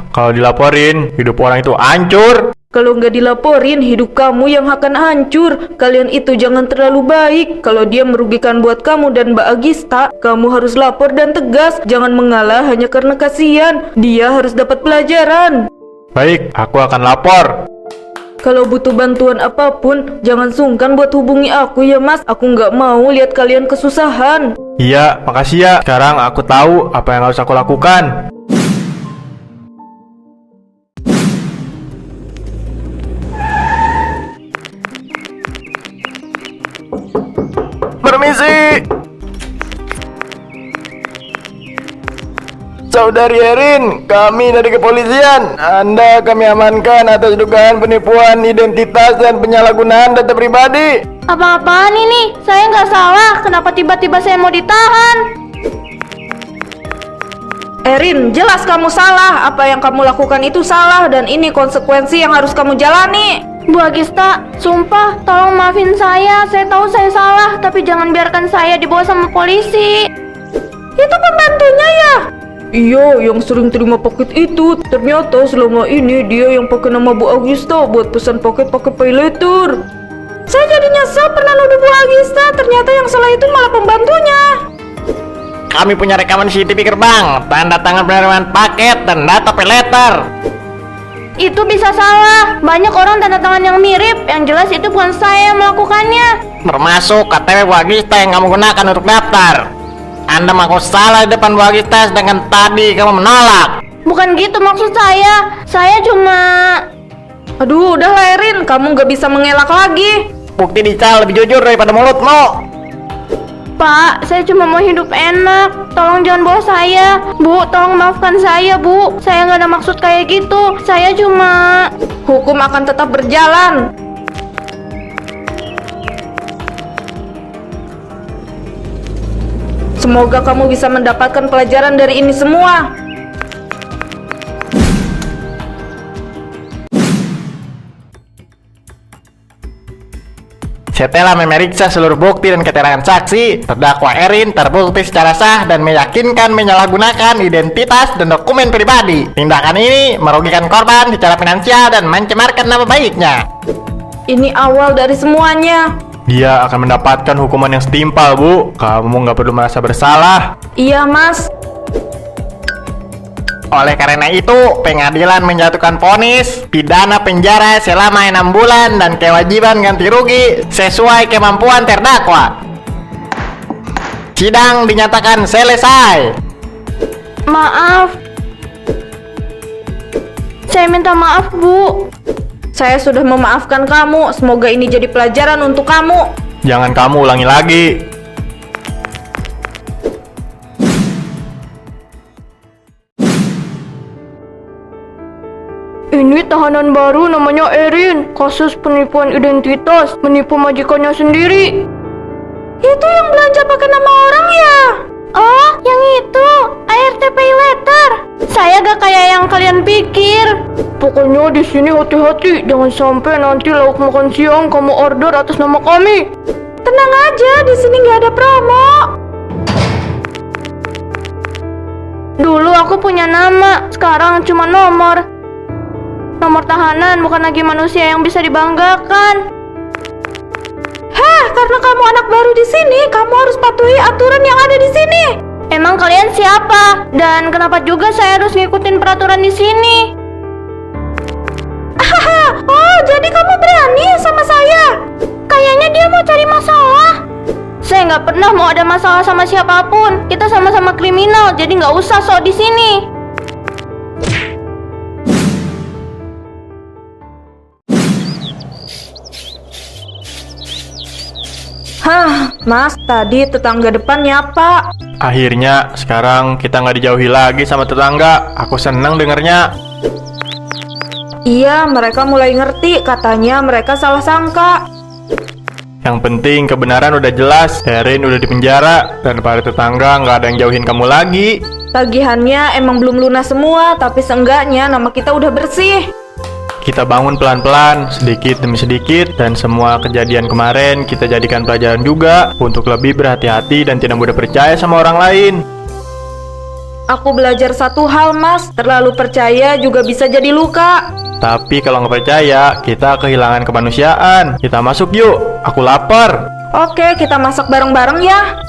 D: Kalau dilaporin, hidup orang itu hancur.
C: Kalau nggak dilaporin, hidup kamu yang akan hancur. Kalian itu jangan terlalu baik. Kalau dia merugikan buat kamu dan Mbak Agista, kamu harus lapor dan tegas. Jangan mengalah hanya karena kasihan. Dia harus dapat pelajaran.
D: Baik, aku akan lapor.
C: Kalau butuh bantuan apapun, jangan sungkan buat hubungi aku ya mas. Aku nggak mau lihat kalian kesusahan.
D: Iya, makasih ya. Sekarang aku tahu apa yang harus aku lakukan.
B: Permisi. Saudari Erin, kami dari kepolisian. Anda kami amankan atas dugaan penipuan identitas dan penyalahgunaan data pribadi.
A: Apa-apaan ini? Saya nggak salah. Kenapa tiba-tiba saya mau ditahan?
C: Erin, jelas kamu salah. Apa yang kamu lakukan itu salah dan ini konsekuensi yang harus kamu jalani.
A: Bu Agista, sumpah, tolong maafin saya. Saya tahu saya salah, tapi jangan biarkan saya dibawa sama polisi.
C: Itu pembantunya ya? Iya, yang sering terima paket itu. Ternyata selama ini dia yang pakai nama Bu Agista buat pesan paket pakai pay later. Saya jadi nyesel pernah nuduh Bu Agista. Ternyata yang salah itu malah pembantunya.
B: Kami punya rekaman CCTV gerbang, tanda tangan penerimaan paket dan data pay letter.
A: Itu bisa salah. Banyak orang tanda tangan yang mirip. Yang jelas itu bukan saya yang melakukannya.
B: Termasuk KTP Bu Agista yang kamu gunakan untuk daftar. Anda mengaku salah di depan Bu Agista, sedangkan tadi kamu menolak.
A: Bukan gitu maksud saya. Saya cuma...
C: Aduh, udahlah Erin, kamu gak bisa mengelak lagi.
B: Bukti dical lebih jujur daripada mulutmu.
A: Pak, saya cuma mau hidup enak. Tolong jangan bawa saya. Bu, tolong maafkan saya, Bu. Saya nggak ada maksud kayak gitu. Saya cuma...
C: Hukum akan tetap berjalan. Semoga kamu bisa mendapatkan pelajaran dari ini semua.
B: Setelah memeriksa seluruh bukti dan keterangan saksi, terdakwa Erin terbukti secara sah dan meyakinkan menyalahgunakan identitas dan dokumen pribadi. Tindakan ini merugikan korban secara finansial dan mencemarkan nama baiknya.
C: Ini awal dari semuanya.
D: Dia akan mendapatkan hukuman yang setimpal, Bu. Kamu nggak perlu merasa bersalah.
C: Iya mas.
B: Oleh karena itu, pengadilan menjatuhkan vonis pidana penjara selama 6 bulan dan kewajiban ganti rugi sesuai kemampuan terdakwa. Sidang dinyatakan selesai.
A: Maaf. Saya minta maaf, Bu.
C: Saya sudah memaafkan kamu. Semoga ini jadi pelajaran untuk kamu.
D: Jangan kamu ulangi lagi.
A: Ini tahanan baru namanya Erin. Kasus penipuan identitas, menipu majikannya sendiri.
C: Itu yang belanja pakai nama orang ya?
A: Oh, yang itu. ART Pay Letter. Saya gak kayak yang kalian pikir. Pokoknya di sini hati-hati. Jangan sampai nanti lauk makan siang kamu order atas nama kami.
C: Tenang aja, di sini nggak ada promo.
A: Dulu aku punya nama, sekarang cuma nomor. Nomor tahanan bukan lagi manusia yang bisa dibanggakan.
C: Hah, karena kamu anak baru di sini, kamu harus patuhi aturan yang ada di sini.
A: Emang kalian siapa? Dan kenapa juga saya harus ngikutin peraturan di sini?
C: Oh, jadi kamu berani sama saya?
A: Kayaknya dia mau cari masalah. Saya nggak pernah mau ada masalah sama siapapun. Kita sama-sama kriminal, jadi nggak usah sok di sini.
C: Hah, mas, tadi tetangga depan nyapa.
D: Akhirnya, sekarang kita nggak dijauhi lagi sama tetangga. Aku seneng dengernya.
C: Iya, mereka mulai ngerti. Katanya mereka salah sangka.
D: Yang penting kebenaran udah jelas. Erin udah dipenjara dan para tetangga nggak ada yang jauhin kamu lagi.
C: Tagihannya emang belum lunas semua, tapi seenggaknya nama kita udah bersih.
D: Kita bangun pelan-pelan, sedikit demi sedikit, dan semua kejadian kemarin kita jadikan pelajaran juga untuk lebih berhati-hati dan tidak mudah percaya sama orang lain.
C: Aku belajar satu hal, mas. Terlalu percaya juga bisa jadi luka.
D: Tapi kalau nggak percaya, kita kehilangan kemanusiaan. Kita masuk yuk, aku lapar.
C: Oke, kita masak bareng-bareng ya.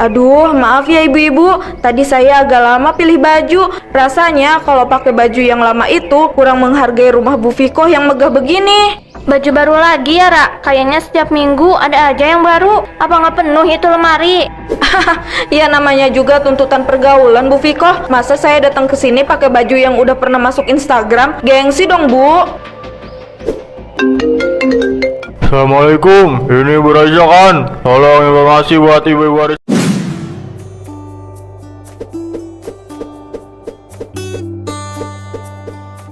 C: Aduh, maaf ya ibu-ibu, tadi saya agak lama pilih baju. Rasanya kalau pakai baju yang lama itu kurang menghargai rumah Bu Viko yang megah begini.
A: Baju baru lagi ya, Ra? Kayaknya setiap minggu ada aja yang baru. Apa nggak penuh itu lemari?
C: Ya namanya juga tuntutan pergaulan Bu Viko. Masa saya datang ke sini pakai baju yang udah pernah masuk Instagram? Gengsi dong, Bu.
D: Assalamualaikum, ini Bu Raisa kan? Tolong informasi buat ibu-ibu Aris.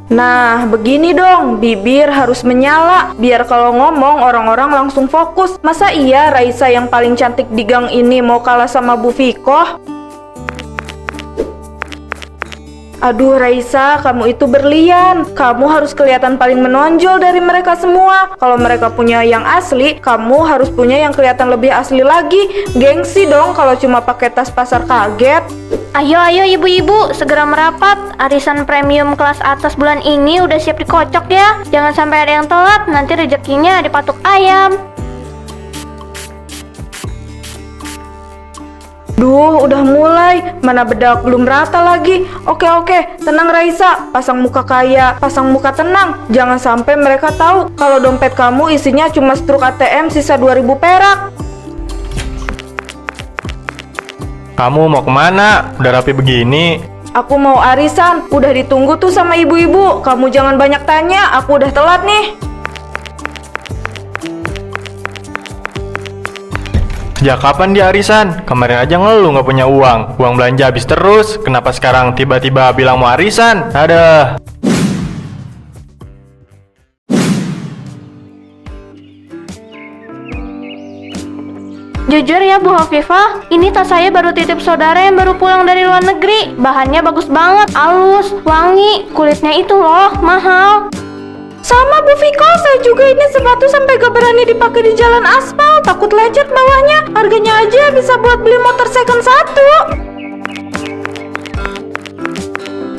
C: Nah, begini dong, bibir harus menyala, biar kalau ngomong orang-orang langsung fokus. Masa iya Raisa yang paling cantik di gang ini mau kalah sama Bu Viko? Aduh Raisa, kamu itu berlian. Kamu harus kelihatan paling menonjol dari mereka semua. Kalau mereka punya yang asli, kamu harus punya yang kelihatan lebih asli lagi. Gengsi dong kalau cuma pakai tas pasar kaget.
A: Ayo ibu-ibu, segera merapat. Arisan premium kelas atas bulan ini udah siap dikocok ya. Jangan sampai ada yang telat, nanti rezekinya dipatuk ayam.
C: Duh, udah mulai. Mana bedak belum rata lagi. Oke, tenang Raisa. Pasang muka kaya, pasang muka tenang. Jangan sampai mereka tahu kalau dompet kamu isinya cuma struk ATM sisa 2000 perak.
D: Kamu mau kemana? Udah rapi begini.
C: Aku mau arisan. Udah ditunggu tuh sama ibu-ibu. Kamu jangan banyak tanya, aku udah telat nih.
D: Sejak kapan dia arisan? Kemarin aja ngeluh nggak punya uang. Uang belanja habis terus. Kenapa sekarang tiba-tiba bilang mau arisan? Ada.
A: Jujur ya Bu Hafifah, ini tas saya baru titip saudara yang baru pulang dari luar negeri. Bahannya bagus banget, halus, wangi, kulitnya itu loh, mahal.
C: Sama Bu Viko, saya juga ini sepatu sampai gak berani dipakai di jalan aspal. Takut lecet bawahnya. Harganya aja bisa buat beli motor second satu.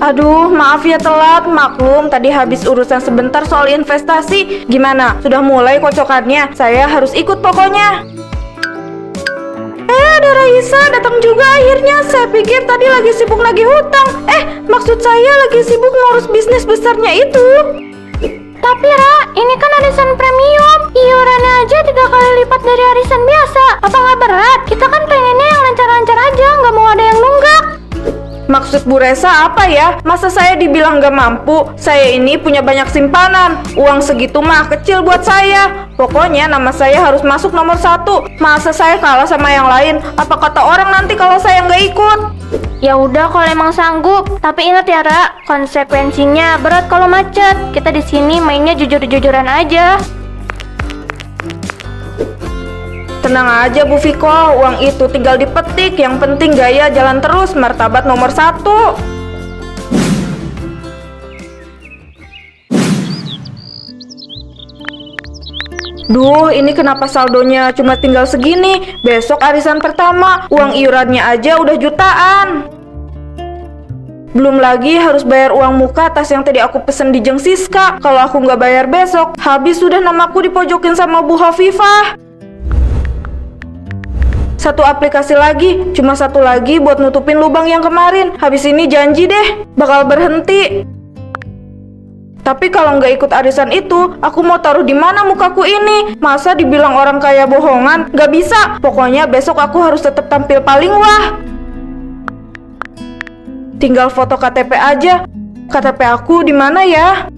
C: Aduh, maaf ya telat. Maklum, tadi habis urusan sebentar soal investasi. Gimana? Sudah mulai kocokannya? Saya harus ikut pokoknya. Ada Raisa datang juga akhirnya. Saya pikir tadi lagi sibuk nagih hutang. Maksud saya lagi sibuk ngurus bisnis besarnya itu.
A: Tapi Ra, ini kan arisan premium. Iurannya aja 3 kali lipat dari arisan biasa. Apa nggak berat? Kita kan pengennya yang lancar-lancar aja, nggak mau ada yang nunggak.
C: Maksud Bu Resa apa ya? Masa saya dibilang gak mampu? Saya ini punya banyak simpanan. Uang segitu mah kecil buat saya. Pokoknya nama saya harus masuk nomor 1. Masa saya kalah sama yang lain? Apa kata orang nanti kalau saya nggak ikut?
A: Ya udah kalau emang sanggup. Tapi ingat ya Ra, konsekuensinya berat kalau macet. Kita di sini mainnya jujur-jujuran aja.
C: Tenang aja Bu Viko, uang itu tinggal dipetik. Yang penting gaya jalan terus, martabat nomor 1. Duh, ini kenapa saldonya cuma tinggal segini? Besok arisan pertama, uang iurannya aja udah jutaan. Belum lagi harus bayar uang muka tas yang tadi aku pesen di Jeng Siska. Kalau aku nggak bayar besok, habis sudah namaku dipojokin sama Bu Hafifah. Satu aplikasi lagi, cuma satu lagi buat nutupin lubang yang kemarin. Habis ini janji deh, bakal berhenti. Tapi kalau nggak ikut arisan itu, aku mau taruh di mana mukaku ini? Masa dibilang orang kaya bohongan? Nggak bisa. Pokoknya besok aku harus tetap tampil paling wah. Tinggal foto KTP aja. KTP aku di mana ya?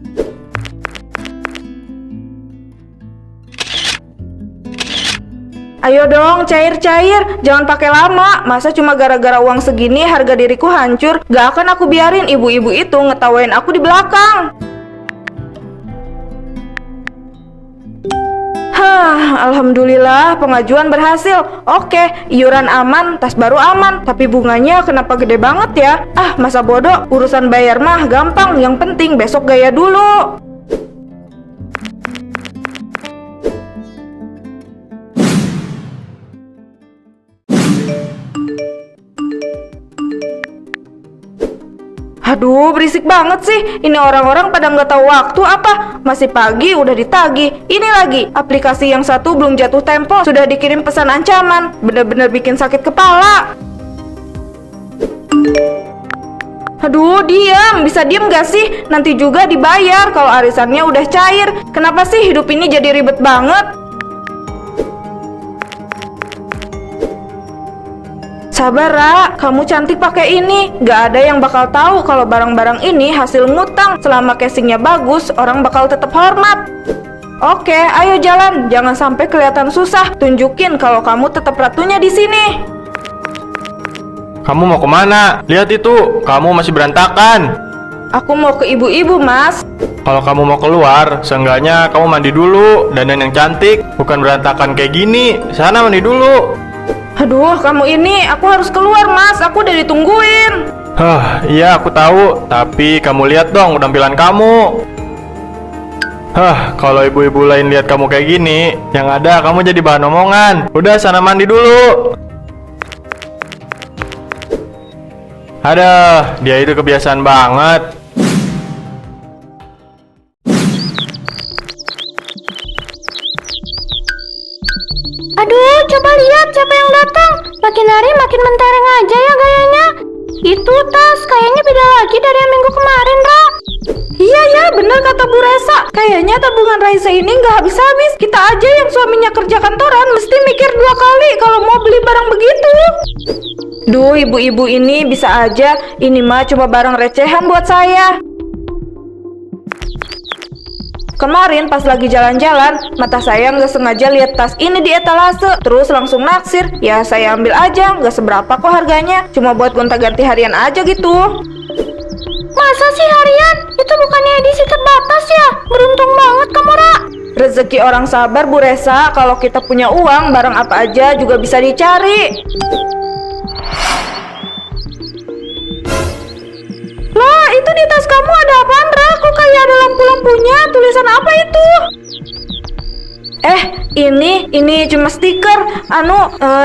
C: Ayo dong, cair-cair. Jangan pakai lama. Masa cuma gara-gara uang segini harga diriku hancur? Gak akan aku biarin ibu-ibu itu ngetawain aku di belakang. Alhamdulillah pengajuan berhasil. Oke, iuran aman, tas baru aman. Tapi bunganya kenapa gede banget ya? Masa bodoh, urusan bayar mah gampang. Yang penting besok gaya dulu. Aduh, berisik banget sih. Ini orang-orang pada nggak tahu waktu apa? Masih pagi udah ditagih. Ini lagi, aplikasi yang satu belum jatuh tempo, sudah dikirim pesan ancaman. Bener-bener bikin sakit kepala. Aduh, diam. Bisa diam gak sih? Nanti juga dibayar kalau arisannya udah cair. Kenapa sih hidup ini jadi ribet banget? Sabar, Ra. Kamu cantik pakai ini. Gak ada yang bakal tahu kalau barang-barang ini hasil ngutang. Selama casingnya bagus, orang bakal tetap hormat. Oke, ayo jalan. Jangan sampai kelihatan susah. Tunjukin kalau kamu tetap ratunya di sini.
D: Kamu mau kemana? Lihat itu, kamu masih berantakan.
C: Aku mau ke ibu-ibu, Mas.
D: Kalau kamu mau keluar, seenggaknya kamu mandi dulu. Dandan yang cantik, bukan berantakan kayak gini. Sana mandi dulu.
C: Aduh, kamu ini, aku harus keluar, Mas. Aku udah ditungguin.
D: Hah, iya aku tahu. Tapi kamu lihat dong penampilan kamu. Hah, kalau ibu-ibu lain lihat kamu kayak gini, yang ada kamu jadi bahan omongan. Udah, sana mandi dulu. Aduh, dia itu kebiasaan banget.
A: Aduh, coba lihat siapa yang datang. Makin hari makin mentereng aja ya gayanya. Itu tas, kayaknya beda lagi dari yang minggu kemarin, Ra.
C: Iya ya, bener kata Bu Resa. Kayaknya tabungan Raisa ini nggak habis-habis. Kita aja yang suaminya kerja kantoran mesti mikir 2 kali kalau mau beli barang begitu. Duh, ibu-ibu ini bisa aja. Ini mah cuma barang recehan buat saya. Kemarin pas lagi jalan-jalan, mata saya nggak sengaja lihat tas ini di etalase, terus langsung naksir. Ya saya ambil aja, nggak seberapa kok harganya, cuma buat gonta-ganti harian aja gitu.
A: Masa sih harian? Itu bukannya edisi terbatas ya? Beruntung banget kamu, Ra.
C: Rezeki orang sabar, Bu Resa. Kalau kita punya uang, barang apa aja juga bisa dicari. Lah, itu di tas kamu ada apaan, Ra? Kok kayak ada lampu-lampunya? Tulisan apa itu? Ini cuma stiker.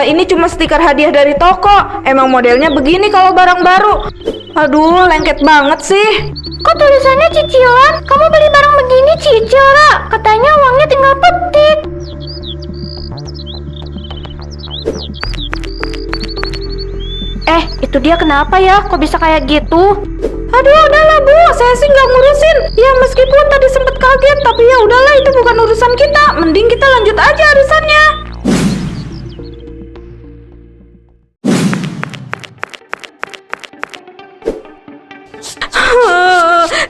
C: Ini cuma stiker hadiah dari toko. Emang modelnya begini kalau barang baru. Aduh, lengket banget sih.
A: Kok tulisannya cicilan? Kamu beli barang begini cicil, Ra. Katanya uangnya tinggal petik. Itu dia kenapa ya? Kok bisa kayak gitu?
C: Aduh, udahlah Bu, saya sih nggak ngurusin. Ya meskipun tadi sempet kaget, tapi ya udahlah, itu bukan urusan kita. Mending kita lanjut aja arisannya.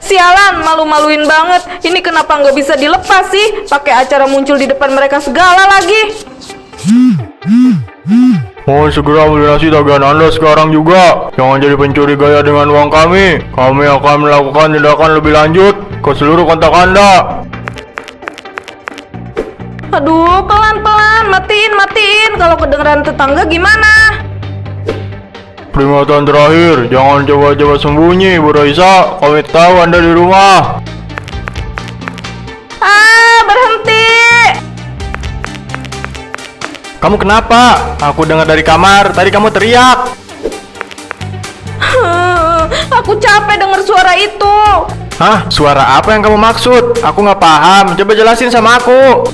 C: Sialan, malu-maluin banget. Ini kenapa nggak bisa dilepas sih? Pakai acara muncul di depan mereka segala lagi.
D: Mohon segera melunasi tagihan Anda sekarang juga. Jangan jadi pencuri gaya dengan uang kami. Kami akan melakukan tindakan lebih lanjut ke seluruh kontak Anda.
C: Aduh, pelan-pelan, matiin. Kalau kedengeran tetangga gimana?
D: Peringatan terakhir, jangan coba-coba sembunyi, Bu Raisa. Kami tahu Anda di rumah.
C: Berhenti.
D: Kamu kenapa? Aku dengar dari kamar, tadi kamu teriak.
C: Aku capek dengar suara itu.
D: Hah? Suara apa yang kamu maksud? Aku nggak paham, coba jelasin sama aku.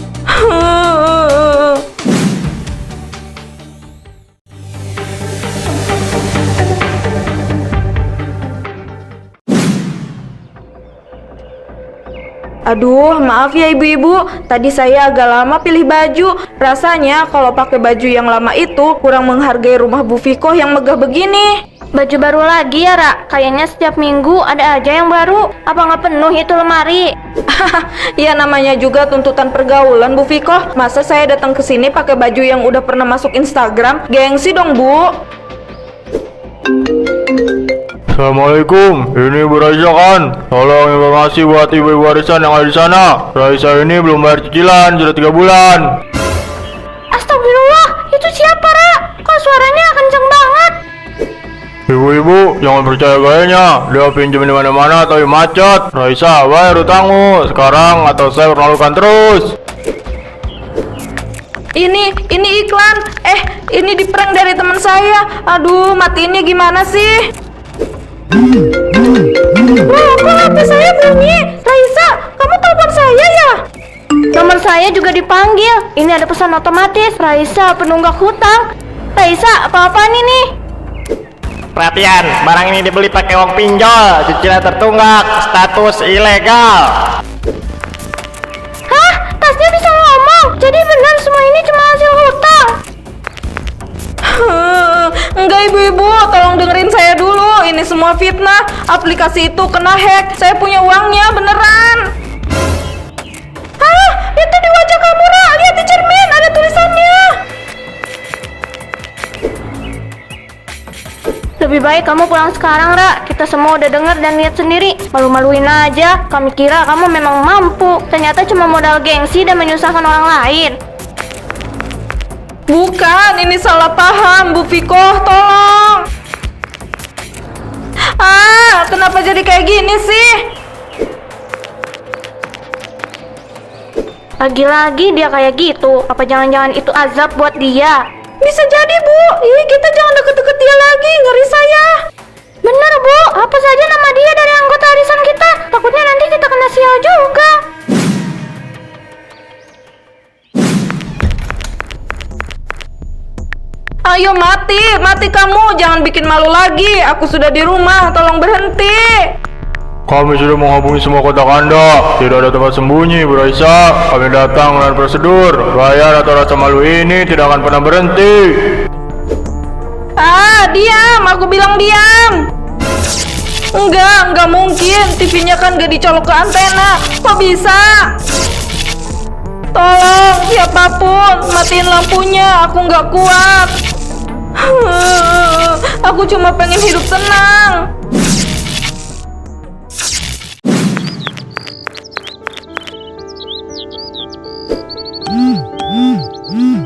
C: Aduh, maaf ya ibu-ibu, tadi saya agak lama pilih baju. Rasanya kalau pakai baju yang lama itu kurang menghargai rumah Bu Viko yang megah begini.
A: Baju baru lagi ya, Ra? Kayaknya setiap minggu ada aja yang baru. Apa nggak penuh itu lemari?
C: Ya namanya juga tuntutan pergaulan Bu Viko. Masa saya datang ke sini pakai baju yang udah pernah masuk Instagram? Gengsi dong Bu.
D: Assalamualaikum, ini Bu Raisa kan? Tolong informasi buat ibu-ibu warisan yang ada di sana. Raisa ini belum bayar cicilan, sudah 3 bulan.
A: Astagfirullah, itu siapa, Ra? Kok suaranya kenceng banget?
D: Ibu-ibu, jangan percaya gayanya. Dia pinjam di mana-mana tapi macet. Raisa, bayar utangmu sekarang atau saya permalukan terus.
C: Ini iklan. Ini di prank dari teman saya. Aduh, matiinnya gimana sih? Loh, kok HP saya bunyi? Raisa, kamu telepon saya ya?
A: Nomor saya juga dipanggil. Ini ada pesan otomatis. Raisa, penunggak hutang. Raisa, apa-apaan ini?
B: Perhatian, barang ini dibeli pakai uang pinjol, cicilan tertunggak, status ilegal.
A: Hah? Tasnya bisa ngomong? Jadi benar semua ini cuma hasil hutang?
C: Enggak ibu-ibu, tolong dengerin saya dulu. Ini semua fitnah. Aplikasi itu kena hack. Saya punya uangnya beneran. Hah? Itu di wajah kamu, Ra. Lihat di cermin, ada tulisannya.
A: Lebih baik kamu pulang sekarang, Ra. Kita semua udah dengar dan lihat sendiri. Malu-maluin aja. Kami kira kamu memang mampu. Ternyata cuma modal gengsi dan menyusahkan orang lain.
C: Bukan, ini salah paham, Bu Viko, tolong. Kenapa jadi kayak gini sih?
A: Lagi-lagi dia kayak gitu. Apa jangan-jangan itu azab buat dia?
C: Bisa jadi, Bu. Kita jangan deket-deket dia lagi, ngeri saya.
A: Bener, Bu. Apa saja nama dia dari anggota arisan kita. Takutnya nanti kita kena sial juga.
C: Ayo mati kamu, jangan bikin malu lagi. Aku sudah di rumah, tolong berhenti.
D: Kami sudah menghubungi semua kontak Anda. Tidak ada tempat sembunyi, Bu Raisa. Kami datang dengan prosedur. Bayar atau rasa malu ini tidak akan pernah berhenti.
C: Diam, aku bilang diam. Enggak mungkin. TV-nya kan gak dicolok ke antena. Kok bisa? Tolong, siapapun, matiin lampunya. Aku nggak kuat. Aku cuma pengen hidup tenang.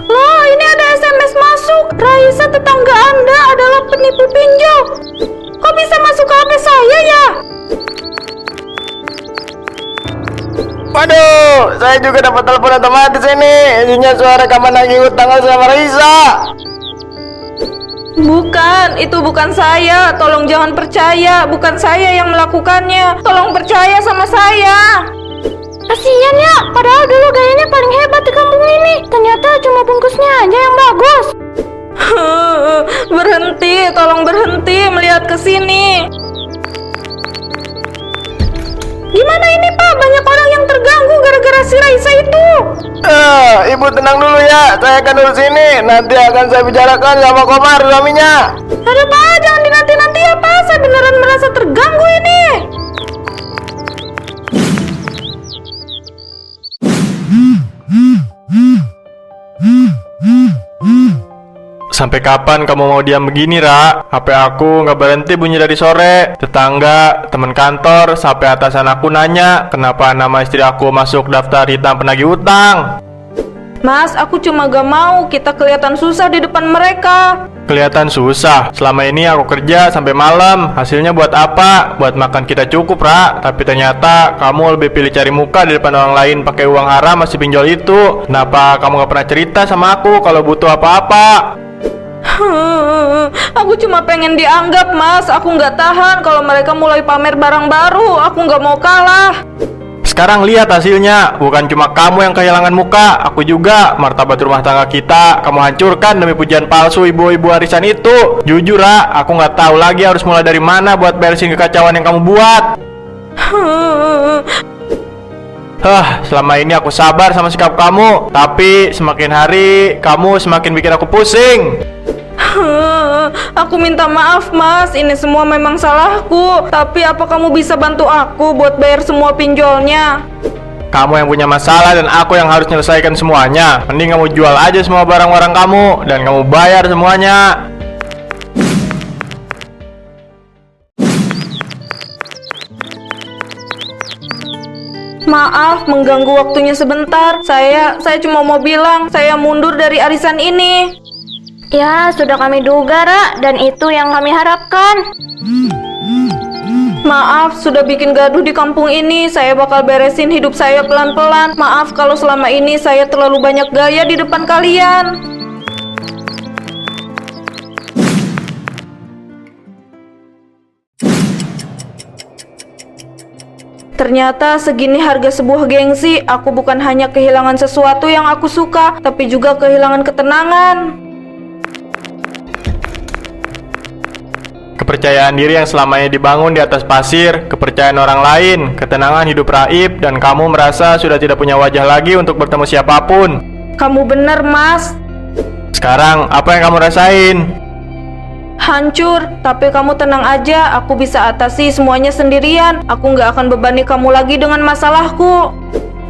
C: Loh, ini ada SMS masuk. Raisa, tetangga Anda adalah penipu pinjol. Kok bisa masuk ke HP saya ya?
B: Waduh, saya juga dapat telepon otomatis ini. Isinya suara rekaman nagih hutang sama Raisa.
C: Bukan, itu bukan saya. Tolong jangan percaya. Bukan saya yang melakukannya. Tolong percaya sama saya.
A: Kasian ya, padahal dulu gayanya paling hebat di kampung ini. Ternyata cuma bungkusnya aja yang bagus.
C: Berhenti, tolong berhenti melihat ke sini. Gimana ini, Pak? Banyak orang yang terganggu gara-gara si Raisa itu.
B: Ibu tenang dulu ya, saya akan urus ini. Nanti akan saya bicarakan sama Komar suaminya.
C: Aduh, Pak, jangan dinanti-nanti ya, Pak. Saya beneran merasa terganggu ini.
D: Sampai kapan kamu mau diam begini, Ra? HP aku nggak berhenti bunyi dari sore. Tetangga, teman kantor, sampai atasan aku nanya kenapa nama istri aku masuk daftar hitam penagih utang.
C: Mas, aku cuma gak mau kita kelihatan susah di depan mereka.
D: Kelihatan susah. Selama ini aku kerja sampai malam. Hasilnya buat apa? Buat makan kita cukup, Ra. Tapi ternyata kamu lebih pilih cari muka di depan orang lain pakai uang haram masih pinjol itu. Kenapa kamu gak pernah cerita sama aku kalau butuh apa-apa?
C: Aku cuma pengen dianggap, Mas. Aku nggak tahan kalau mereka mulai pamer barang baru. Aku nggak mau kalah.
D: Sekarang lihat hasilnya. Bukan cuma kamu yang kehilangan muka, aku juga. Martabat rumah tangga kita kamu hancurkan demi pujian palsu ibu-ibu arisan itu. Jujur, Ra, aku nggak tahu lagi harus mulai dari mana buat beresin kekacauan yang kamu buat. Selama ini aku sabar sama sikap kamu, tapi semakin hari kamu semakin bikin aku pusing.
C: Aku minta maaf, Mas. Ini semua memang salahku. Tapi apa kamu bisa bantu aku buat bayar semua pinjolnya?
D: Kamu yang punya masalah dan aku yang harus menyelesaikan semuanya. Mending kamu jual aja semua barang-barang kamu dan kamu bayar semuanya.
C: Maaf mengganggu waktunya sebentar. Saya cuma mau bilang saya mundur dari arisan ini.
A: Ya, sudah kami duga, Ra, dan itu yang kami harapkan.
C: Maaf sudah bikin gaduh di kampung ini. Saya bakal beresin hidup saya pelan-pelan. Maaf kalau selama ini saya terlalu banyak gaya di depan kalian. Ternyata segini harga sebuah gengsi. Aku bukan hanya kehilangan sesuatu yang aku suka, tapi juga kehilangan ketenangan.
D: Kepercayaan diri yang selamanya dibangun di atas pasir, kepercayaan orang lain, ketenangan hidup raib, dan kamu merasa sudah tidak punya wajah lagi untuk bertemu siapapun.
C: Kamu benar, Mas.
D: Sekarang, apa yang kamu rasain?
C: Hancur, tapi kamu tenang aja. Aku bisa atasi semuanya sendirian. Aku nggak akan bebani kamu lagi dengan masalahku.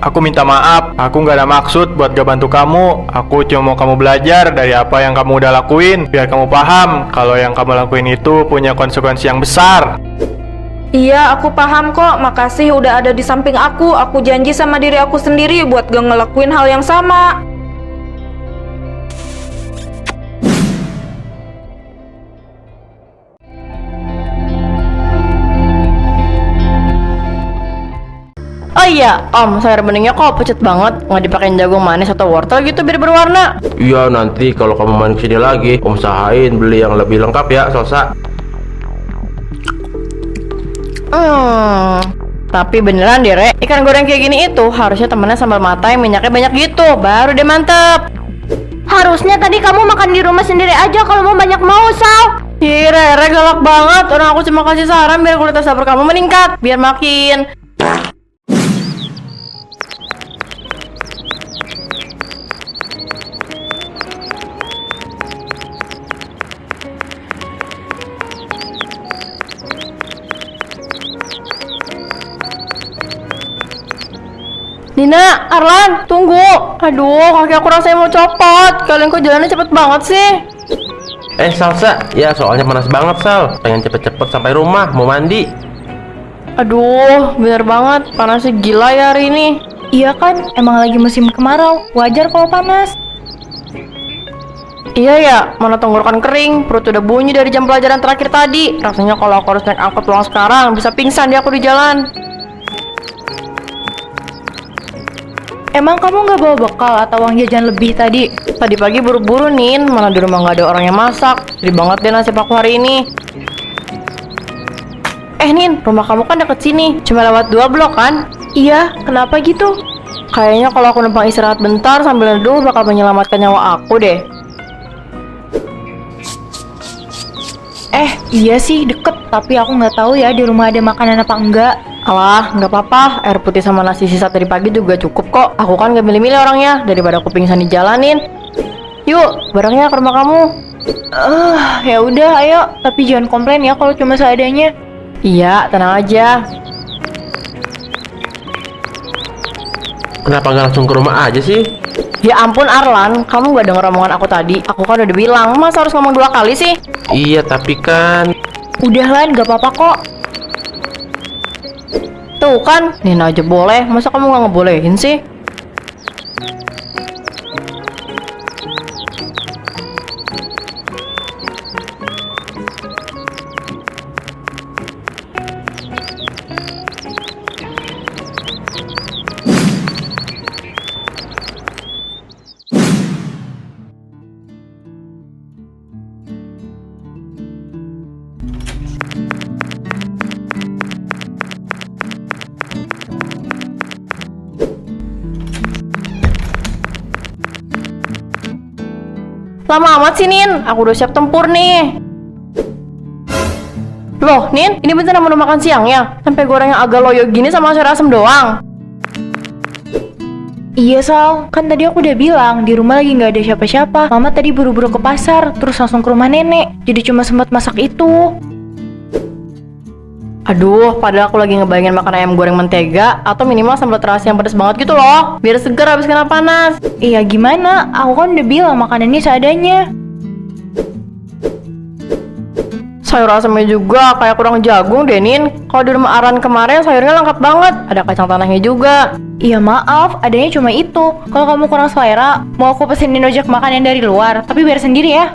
D: Aku minta maaf, aku nggak ada maksud buat gak bantu kamu. Aku cuma mau kamu belajar dari apa yang kamu udah lakuin, biar kamu paham kalau yang kamu lakuin itu punya konsekuensi yang besar.
C: Iya, aku paham kok. Makasih udah ada di samping aku. Aku janji sama diri aku sendiri buat gak ngelakuin hal yang sama.
E: Oh iya, Om, sayur beningnya kok pucet banget. Nggak dipakein jagung manis atau wortel gitu biar berwarna.
F: Iya, nanti kalau kamu main kesini lagi, Om usahain beli yang lebih lengkap ya, Salsa.
E: Tapi beneran deh, Re. Ikan goreng kayak gini itu harusnya temennya sambal mata yang minyaknya banyak gitu. Baru deh mantep.
A: Harusnya tadi kamu makan di rumah sendiri aja kalau mau banyak mau, Sal.
E: Ih, Re galak banget. Orang aku cuma kasih saran biar kualitas dapur kamu meningkat. Biar makin Nina, Arlan, tunggu. Aduh, kaki aku rasanya mau copot. Kalian kok jalannya cepet banget sih?
F: Salsa, ya soalnya panas banget, Sal. Pengen cepet-cepet sampai rumah, mau mandi.
E: Aduh, bener banget. Panasnya gila ya hari ini.
G: Iya kan, emang lagi musim kemarau. Wajar kalau panas.
E: Iya ya, mana tenggorokan kering. Perut udah bunyi dari jam pelajaran terakhir tadi. Rasanya kalau aku harus naik angkot pulang sekarang, bisa pingsan dia aku di jalan.
G: Emang kamu nggak bawa bekal atau uang jajan lebih tadi?
E: Tadi pagi buru-buru, Nin. Mana di rumah nggak ada orang yang masak. Sedih banget deh nasib aku hari ini. Nin, rumah kamu kan deket sini. Cuma lewat 2 blok kan?
G: Iya, kenapa gitu?
E: Kayaknya kalau aku numpang istirahat bentar sambil neduh bakal menyelamatkan nyawa aku deh.
G: Iya sih deket, tapi aku nggak tahu ya di rumah ada makanan apa enggak.
E: Alah, nggak apa-apa. Air putih sama nasi sisa tadi pagi juga cukup kok. Aku kan nggak milih-milih orangnya daripada aku pingsan di jalanin. Yuk, barengnya ke rumah kamu.
G: Ya udah, ayo. Tapi jangan komplain ya kalau cuma seadanya.
E: Iya, tenang aja.
F: Kenapa nggak langsung ke rumah aja sih?
E: Ya ampun Arlan, kamu gak denger omongan aku tadi? Aku kan udah bilang, masa harus ngomong 2 kali sih?
F: Iya, tapi kan...
G: Udah Lan, gak apa-apa kok.
E: Tuh kan, Nina aja boleh, masa kamu gak ngebolehin sih? Lama amat sih, Nin. Aku udah siap tempur nih. Loh, Nin, ini beneran menu makan siangnya? Sampai goreng yang agak loyo gini sama sayur asem doang.
G: Iya Sal, kan tadi aku udah bilang di rumah lagi nggak ada siapa-siapa. Mama tadi buru-buru ke pasar, terus langsung ke rumah nenek. Jadi cuma sempat masak itu.
E: Aduh, padahal aku lagi ngebayangin makan ayam goreng mentega atau minimal sambal terasi yang pedas banget gitu loh, biar seger habis kena panas.
G: Iya gimana? Aku kan udah bilang makanannya seadanya.
E: Sayur asemnya juga kayak kurang jagung deh, Nin. Kalau di rumah Aran kemarin sayurnya lengkap banget, ada kacang tanahnya juga.
G: Iya maaf, adanya cuma itu. Kalau kamu kurang selera, mau aku pesenin ojek makan yang dari luar, tapi biar sendiri ya.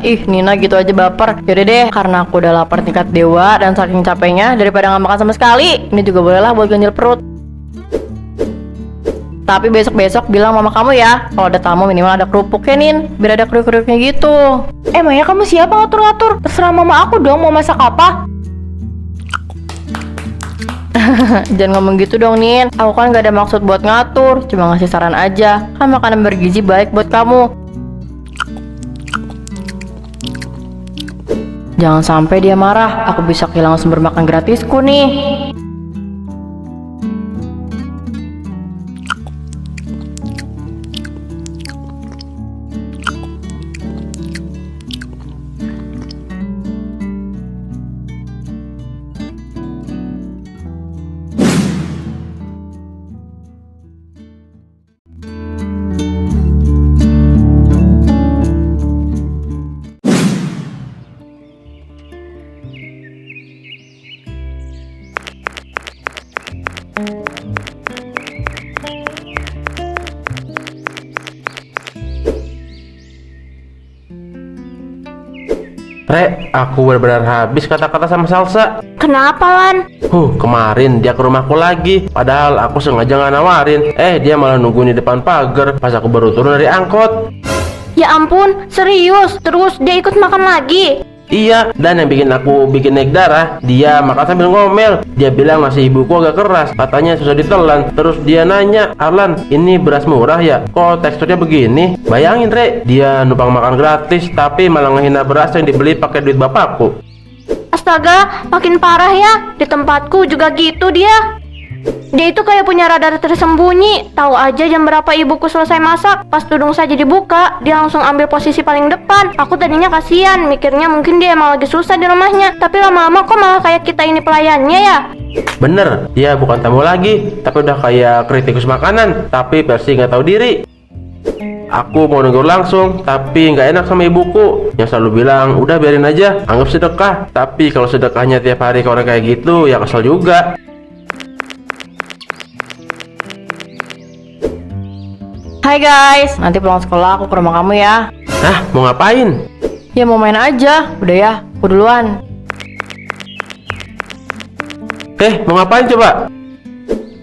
E: Ih, Nina gitu aja baper. Yaudah deh, karena aku udah lapar tingkat dewa dan saking capeknya, daripada nggak makan sama sekali, ini juga bolehlah buat ganjil perut. Tapi besok-besok bilang mama kamu ya, kalau ada tamu minimal ada kerupuknya, Nin, biar ada kriuk-kriuknya gitu.
G: Emangnya kamu siapa ngatur-ngatur? Terserah mama aku dong mau masak apa.
E: Jangan ngomong gitu dong, Nin. Aku kan gak ada maksud buat ngatur, cuma ngasih saran aja. Kan makanan bergizi baik buat kamu. Jangan sampai dia marah, aku bisa kehilangan sumber makan gratisku nih.
F: Re, aku benar-benar habis kata-kata sama Salsa.
A: Kenapa, Lan?
F: Kemarin dia ke rumahku lagi. Padahal aku sengaja nggak nawarin. Dia malah nunggu di depan pagar pas aku baru turun dari angkot.
A: Ya ampun, serius? Terus dia ikut makan lagi?
F: Iya, dan yang bikin aku naik darah, dia makan sambil ngomel. Dia bilang nasi ibuku agak keras, katanya susah ditelan. Terus dia nanya, Arlan, ini beras murah ya? Kok teksturnya begini? Bayangin, Re, dia numpang makan gratis, tapi malah ngehina beras yang dibeli pakai duit bapakku.
A: Astaga, makin parah ya. Di tempatku juga gitu dia. Dia itu kayak punya radar tersembunyi. Tahu aja jam berapa ibuku selesai masak. Pas tudung saja dibuka, dia langsung ambil posisi paling depan. Aku tadinya kasihan, mikirnya mungkin dia emang lagi susah di rumahnya. Tapi lama-lama kok malah kayak kita ini pelayannya ya.
F: Bener, dia bukan tamu lagi, tapi udah kayak kritikus makanan, tapi versi nggak tahu diri. Aku mau negur langsung, tapi nggak enak sama ibuku yang selalu bilang, udah biarin aja, anggap sedekah. Tapi kalau sedekahnya tiap hari ke orang kayak gitu, ya kesel juga.
E: Hai guys, nanti pulang sekolah aku ke rumah kamu ya.
F: Hah, mau ngapain?
E: Ya mau main aja, udah ya, aku duluan.
F: Mau ngapain coba?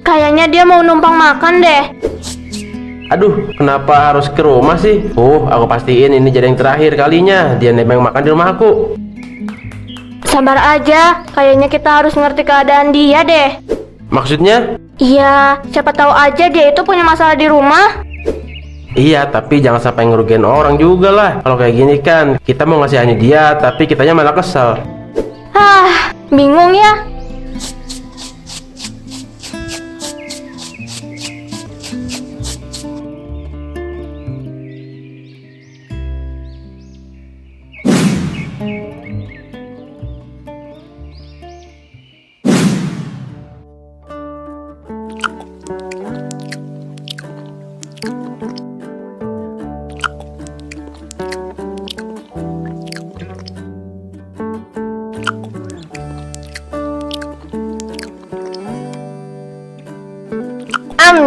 A: Kayaknya dia mau numpang makan deh.
F: Aduh, kenapa harus ke rumah sih? Aku pastiin ini jadi yang terakhir kalinya dia nebeng makan di rumah aku.
A: Sabar aja, kayaknya kita harus ngerti keadaan dia deh.
F: Maksudnya?
A: Iya, siapa tahu aja dia itu punya masalah di rumah.
F: Iya, tapi jangan sampai ngerugiin orang juga lah. Kalau kayak gini kan, kita mau ngasihani dia, tapi kitanya malah kesel.
A: Bingung ya.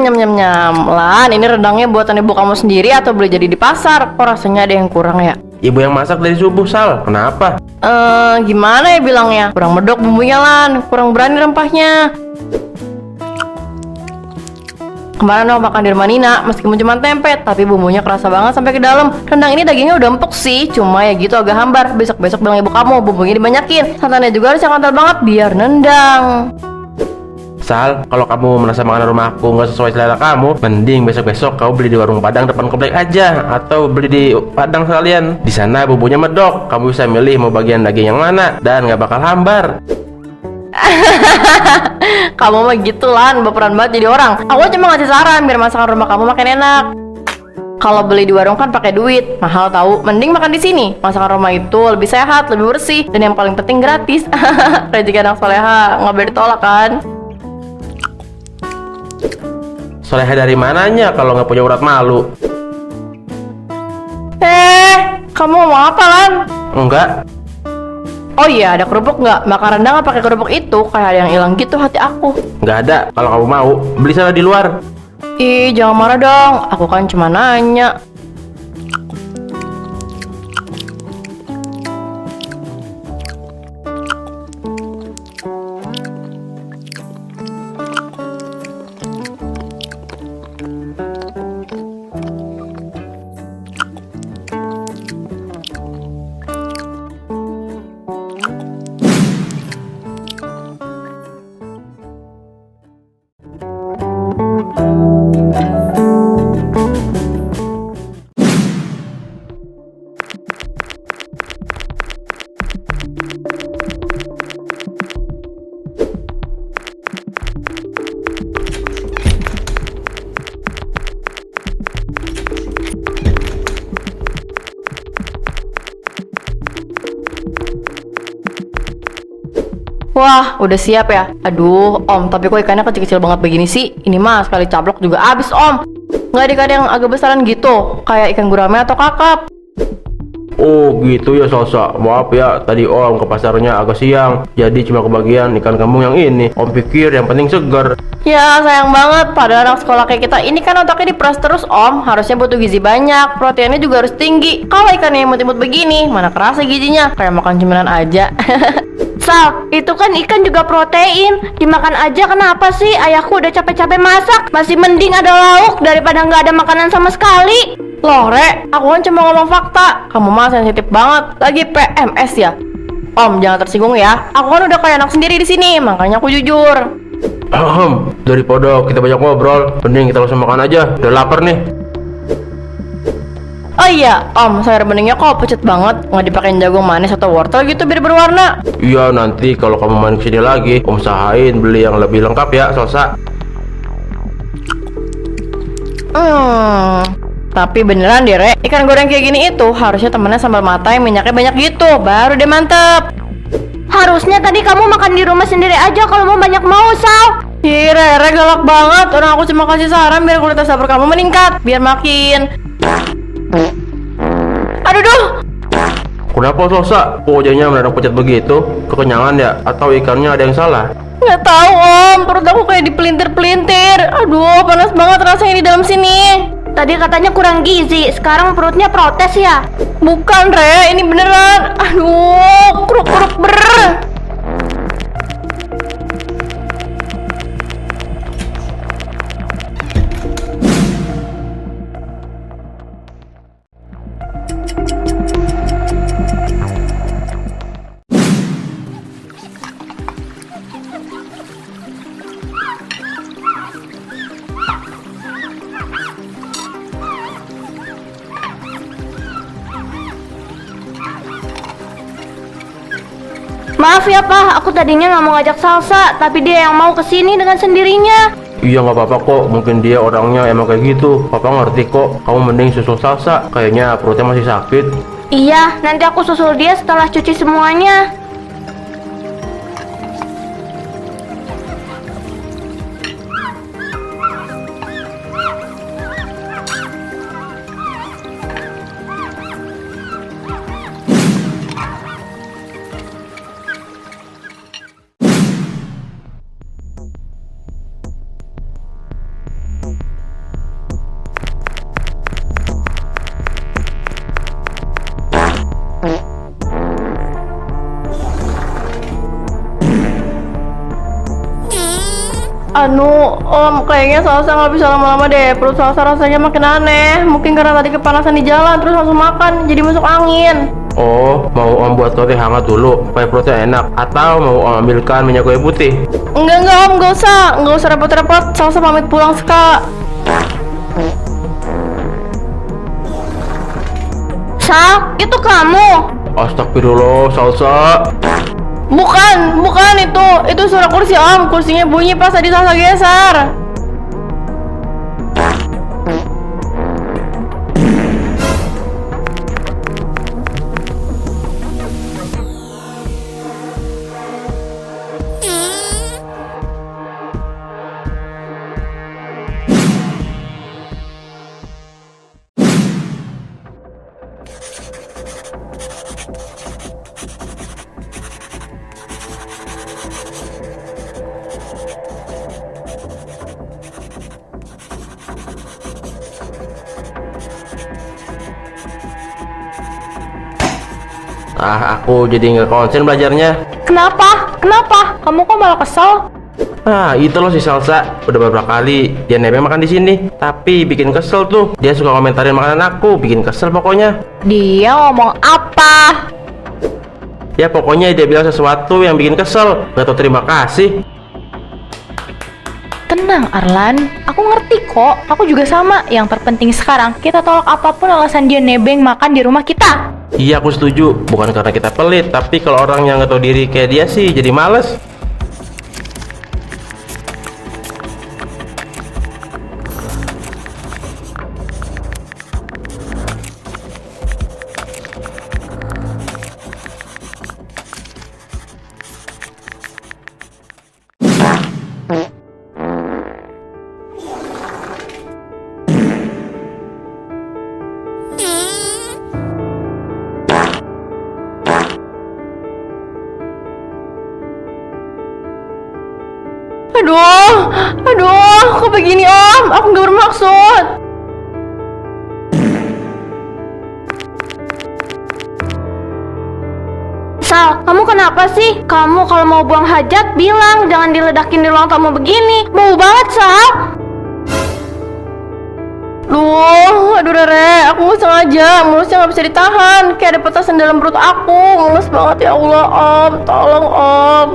E: Nyam nyam nyam. Lan, ini rendangnya buatan ibu kamu sendiri atau beli jadi di pasar? Kok rasanya ada yang kurang ya?
F: Ibu yang masak dari subuh, Sal. Kenapa?
E: Gimana ya bilangnya? Kurang medok bumbunya, Lan. Kurang berani rempahnya. Kemarin aku makan di rumah Nina, meskipun cuma tempe, tapi bumbunya kerasa banget sampai ke dalam. Rendang ini dagingnya udah empuk sih, cuma ya gitu agak hambar. Besok-besok bilang ibu kamu, bumbunya dibanyakin. Santannya juga harus yang kental banget biar nendang.
F: Sal, kalau kamu merasa makanan rumah aku nggak sesuai selera kamu, mending besok-besok kau beli di warung Padang depan komplek aja, atau beli di Padang sekalian. Di sana bumbunya medok, kamu bisa milih mau bagian daging yang mana dan nggak bakal hambar.
E: Kamu mah gitu Lan, baperan banget jadi orang. Aku cuma ngasih saran biar masakan rumah kamu makin enak. Kalau beli di warung kan pakai duit, mahal tahu. Mending makan di sini. Masakan rumah itu lebih sehat, lebih bersih, dan yang paling penting gratis. Rezeki anak soleha nggak boleh ditolak kan?
F: Soleha dari mananya kalau nggak punya urat malu?
E: Kamu mau apa Lan?
F: Enggak.
E: Oh iya, ada kerupuk nggak? Makan rendang nggak pakai kerupuk itu, kayak ada yang hilang gitu hati aku.
F: Nggak ada. Kalau kamu mau, beli sana di luar.
E: Ih, jangan marah dong. Aku kan cuma nanya. Wah, udah siap ya? Aduh, Om, tapi kok ikannya kecil-kecil banget begini sih? Ini mah sekali caplok juga abis, Om. Nggak ada ikan yang agak besaran gitu, kayak ikan gurame atau kakap.
F: Oh gitu ya Salsa. Maaf ya, tadi Om ke pasarnya agak siang, jadi cuma kebagian ikan kampung yang ini. Om pikir yang penting segar.
E: Ya, sayang banget. Pada anak sekolah kayak kita ini kan otaknya diperas terus, Om. Harusnya butuh gizi banyak, proteinnya juga harus tinggi. Kalau ikannya imut-imut begini, mana kerasa gizinya? Kayak makan cemilan aja.
A: Sal, itu kan ikan juga protein. Dimakan aja kenapa sih? Ayahku udah capek-capek masak. Masih mending ada lauk daripada nggak ada makanan sama sekali.
E: Loh, Re, aku kan cuma ngomong fakta. Kamu mah sensitif banget. Lagi PMS ya? Om, jangan tersinggung ya. Aku kan udah kayak anak sendiri di sini, makanya aku jujur.
F: Daripada kita banyak ngobrol, mending kita langsung makan aja. Udah lapar nih.
E: Oh iya, Om, sayur beningnya kok pucet banget. Nggak dipakein jagung manis atau wortel gitu biar berwarna.
F: Iya, nanti kalau kamu main kesini lagi, Om usahain beli yang lebih lengkap ya, Salsa.
E: Tapi beneran deh, Re, ikan goreng kayak gini itu harusnya temennya sambal mata yang minyaknya banyak gitu, baru deh mantep.
A: Harusnya tadi kamu makan di rumah sendiri aja kalau mau banyak mau, Sal.
E: Ih, Re galak banget. Orang aku cuma kasih saran biar kualitas dapur kamu meningkat, biar makin. Aduh duh.
F: Kenapa Salsa? Kok wajahnya mendadak pucat begitu? Kekenyangan ya? Atau ikannya ada yang salah?
E: Nggak tahu, Om, perut aku kayak dipelintir-pelintir. Aduh, panas banget rasanya di dalam sini.
A: Tadi katanya kurang gizi, sekarang perutnya protes ya?
E: Bukan, Re, ini beneran. Aduh, kruk-kruk ber.
A: Maaf ya Pak, aku tadinya nggak mau ngajak Salsa, tapi dia yang mau kesini dengan sendirinya.
F: Iya nggak apa-apa kok, mungkin dia orangnya emang kayak gitu. Papa ngerti kok, kamu mending susul Salsa. Kayaknya perutnya masih sakit.
A: Iya, nanti aku susul dia setelah cuci semuanya.
E: Om, kayaknya Salsa nggak bisa lama-lama deh. Perut Salsa rasanya makin aneh. Mungkin karena tadi kepanasan di jalan, terus langsung makan, jadi masuk angin.
F: Oh, mau Om buat roti hangat dulu supaya perutnya enak? Atau mau Om ambilkan minyak kue putih?
E: Enggak Om, nggak usah repot-repot. Salsa pamit pulang Ska.
A: Sal, itu kamu?
F: Astagfirullah, Salsa.
E: Bukan itu suara kursi Om. Kursinya bunyi pas tadi Salsa geser.
F: Aku jadi nggak konsen belajarnya.
G: Kenapa? Kamu kok malah kesel?
F: Itu loh si Salsa. Udah beberapa kali dia nebeng makan di sini, tapi bikin kesel tuh. Dia suka komentarin makanan aku, bikin kesel pokoknya.
G: Dia ngomong apa?
F: Ya pokoknya dia bilang sesuatu yang bikin kesel. Gak tau terima kasih.
G: Tenang Arlan, aku ngerti kok. Aku juga sama. Yang terpenting sekarang, kita tolak apapun alasan dia nebeng makan di rumah kita.
F: Iya aku setuju. Bukan karena kita pelit, tapi kalau orang yang gak tahu diri kayak dia sih jadi males.
E: Aduh, kok begini Om? Aku nggak bermaksud.
A: Sal, kamu kenapa sih? Kamu kalau mau buang hajat bilang, jangan diledakin di ruang tamu begini. Bau banget, Sal.
E: Aduh Rere, aku nggak sengaja, mulusnya nggak bisa ditahan, kayak ada petasan dalam perut aku, mulus banget ya Allah Om, tolong Om.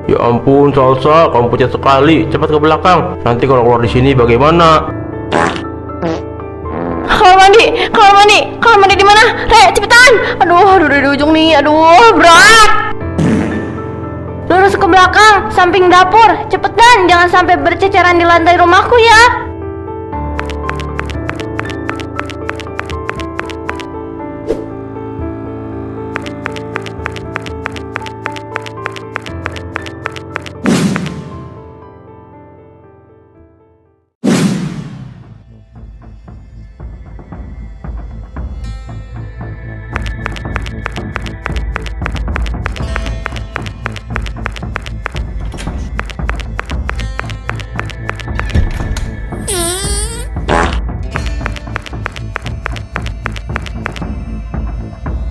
F: Ya ampun, Salsa, kamu pucat sekali. Cepat ke belakang. Nanti kalau keluar di sini bagaimana?
E: Kamar mandi di mana? Re, cepetan. Aduh, di ujung nih, aduh, berat.
A: Lurus ke belakang, samping dapur. Cepetan, jangan sampai berceceran di lantai rumahku ya.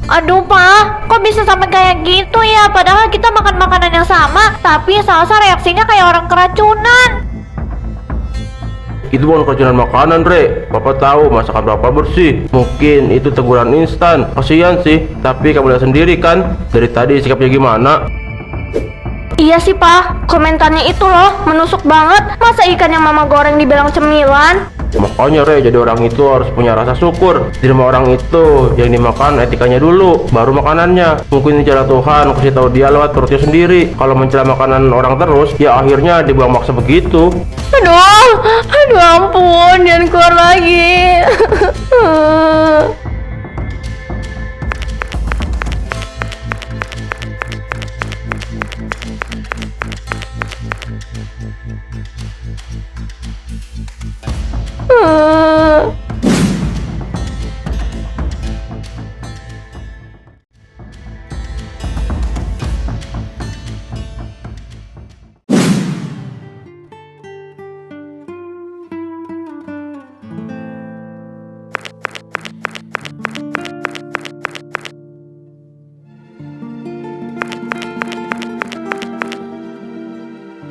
A: Aduh Pak, kok bisa sampai kayak gitu ya? Padahal kita makan makanan yang sama, tapi Salsa reaksinya kayak orang keracunan.
F: Itu bukan keracunan makanan, Re. Papa tahu masakan Papa bersih. Mungkin itu teguran instan. Kasihan sih, tapi kamu lihat sendiri kan dari tadi sikapnya gimana.
A: Iya sih Pak, komentarnya itu loh menusuk banget. Masa ikan yang Mama goreng dibilang cemilan?
F: Makanya Re, jadi orang itu harus punya rasa syukur. Di rumah orang itu yang dimakan etikanya dulu, baru makanannya. Mungkin cara Tuhan kasih tahu dia lewat perutnya sendiri. Kalau mencela makanan orang terus, ya akhirnya dibuang maksa begitu.
E: Aduh ampun, jangan keluar lagi.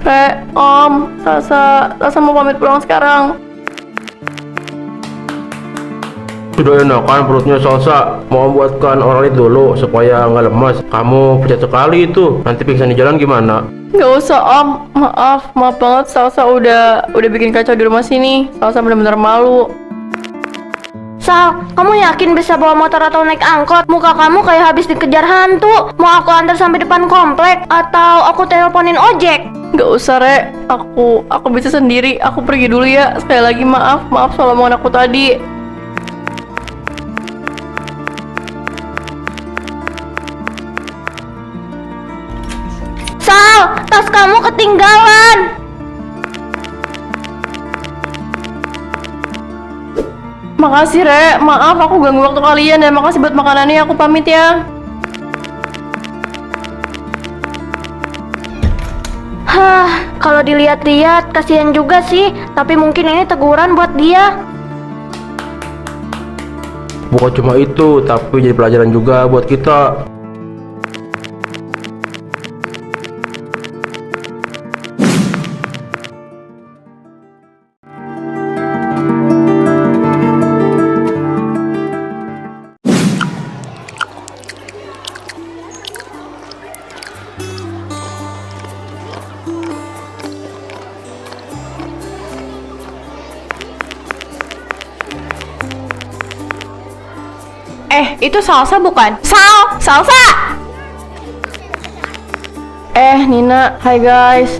E: Re, Om, Salsa mau pamit pulang sekarang.
F: Sudah enak kan perutnya Salsa? Mau buatkan oralit dulu supaya nggak lemas. Kamu pucat sekali itu. Nanti pingsan di jalan gimana?
E: Gak usah Om, maaf banget Salsa udah bikin kacau di rumah sini. Salsa benar-benar malu.
A: Sal, kamu yakin bisa bawa motor atau naik angkot? Muka kamu kayak habis dikejar hantu. Mau aku antar sampai depan komplek atau aku teleponin ojek?
E: Gak usah Re, aku bisa sendiri. Aku pergi dulu ya. Sekali lagi maaf soal omongan aku tadi.
A: Sal, tas kamu ketinggalan.
E: Makasih Re, maaf aku ganggu waktu kalian dan makasih buat makanannya. Aku pamit ya.
A: Hah, kalau dilihat-lihat kasihan juga sih, tapi mungkin ini teguran buat dia.
F: Bukan cuma itu, tapi jadi pelajaran juga buat kita.
G: Itu Salsa bukan? Salsa!
E: Nina, hai guys.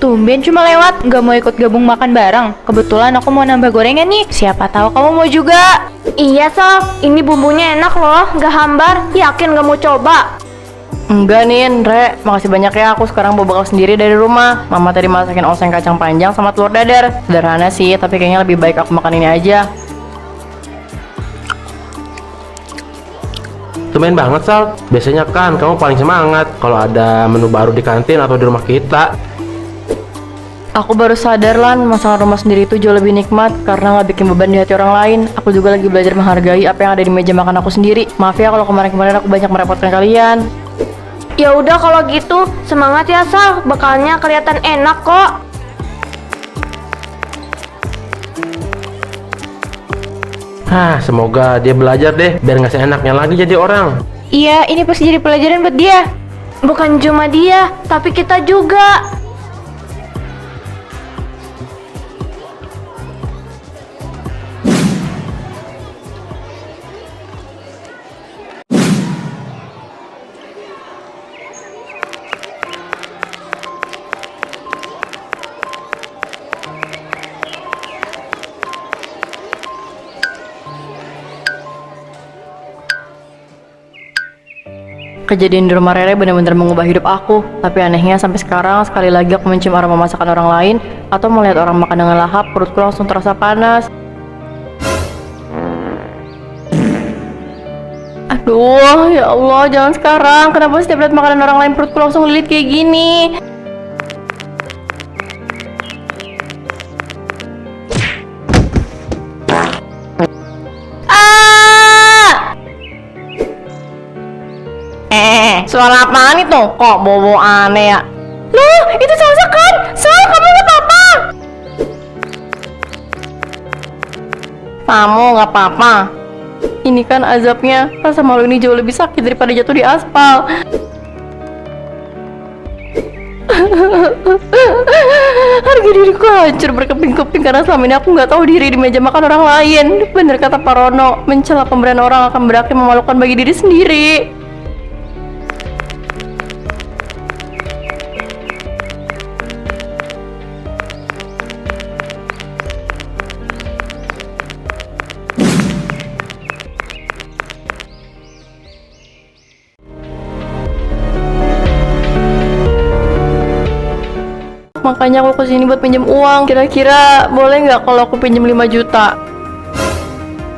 G: Tumben cuma lewat, nggak mau ikut gabung makan bareng. Kebetulan aku mau nambah gorengan nih. Siapa tahu kamu mau juga.
A: Iya Sal, ini bumbunya enak loh, gak hambar. Yakin gak mau coba?
E: Enggak Nin, Re, makasih banyak ya. Aku sekarang bawa bekal sendiri dari rumah. Mama tadi masakin oseng kacang panjang sama telur dadar. Sederhana sih, tapi kayaknya lebih baik aku makan ini aja.
F: Tumben banget Sal, biasanya kan kamu paling semangat kalau ada menu baru di kantin atau di rumah kita.
E: Aku baru sadar Lan, masakan rumah sendiri itu jauh lebih nikmat karena nggak bikin beban di hati orang lain. Aku juga lagi belajar menghargai apa yang ada di meja makan aku sendiri. Maaf ya kalau kemarin-kemarin aku banyak merepotkan kalian.
A: Ya udah kalau gitu, semangat ya Sal, bekalnya kelihatan enak kok.
F: Semoga dia belajar deh, biar nggak seenaknya lagi jadi orang.
G: Iya, ini pasti jadi pelajaran buat dia.
A: Bukan cuma dia, tapi kita juga.
E: Kejadian di rumah Rere benar-benar mengubah hidup aku. Tapi anehnya sampai sekarang sekali lagi aku mencium aroma masakan orang lain atau melihat orang makan dengan lahap, perutku langsung terasa panas. Aduh, ya Allah, jangan sekarang. Kenapa setiap lihat makanan orang lain perutku langsung lilit kayak gini? Suara apaan itu? Kok bobo aneh ya? Loh, itu Salsa kan? Sal, kamu gak apa-apa? Kamu gak apa-apa? Ini kan azabnya. Rasa malu ini jauh lebih sakit daripada jatuh di aspal. Harga diriku hancur berkeping-keping karena selama ini aku nggak tahu diri di meja makan orang lain. Bener kata Pak Rono, mencela pemberian orang akan berakhir memalukan bagi diri sendiri. Makanya aku kesini buat pinjam uang. Kira-kira boleh nggak kalau aku pinjam 5 juta?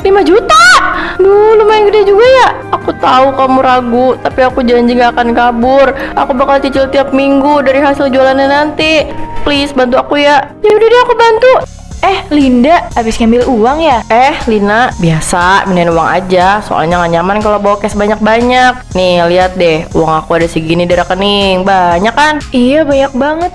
E: 5 juta? Duh, lumayan gede juga ya. Aku tahu kamu ragu, tapi aku janji gak akan kabur. Aku bakal cicil tiap minggu dari hasil jualannya nanti. Please, bantu aku ya. Ya udah deh, aku bantu.
G: Linda, abis ngambil uang ya?
E: Lina, biasa, pindahin uang aja. Soalnya gak nyaman kalau bawa cash banyak-banyak. Nih, lihat deh, uang aku ada segini di rekening. Banyak kan?
G: Iya, banyak banget.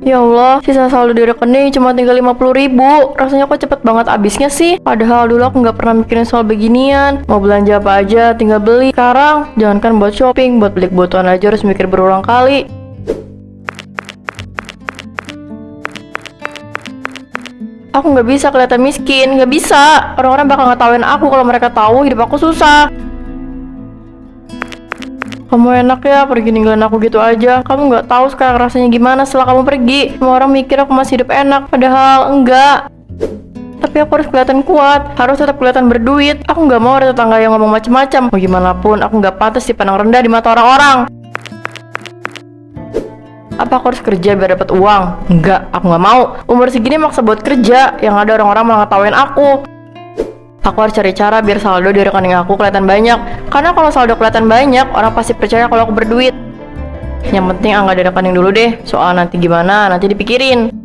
E: Ya Allah, sisa saldo di rekening cuma tinggal 50.000. Rasanya kok cepet banget habisnya sih. Padahal dulu aku nggak pernah mikirin soal beginian. Mau belanja apa aja, tinggal beli. Sekarang, jangankan buat shopping, buat beli kebutuhan aja harus mikir berulang kali. Aku nggak bisa kelihatan miskin, nggak bisa. Orang-orang bakal ngetawain aku kalau mereka tahu hidup aku susah. Kamu enak ya pergi ninggalin aku gitu aja. Kamu nggak tahu sekarang rasanya gimana setelah kamu pergi. Semua orang mikir aku masih hidup enak, padahal enggak. Tapi aku harus kelihatan kuat, harus tetap kelihatan berduit. Aku nggak mau ada tetangga yang ngomong macem-macem. Mau gimana pun, aku nggak pantas dipandang rendah di mata orang-orang. Apa aku harus kerja biar dapat uang? Enggak, aku nggak mau. Umur segini maksa buat kerja, yang ada orang-orang malah ngetawain aku. Aku harus cari cara biar saldo di rekening aku kelihatan banyak. Karena kalau saldo kelihatan banyak, orang pasti percaya kalau aku berduit. Yang penting angka di rekening dulu deh. Soal nanti gimana, nanti dipikirin.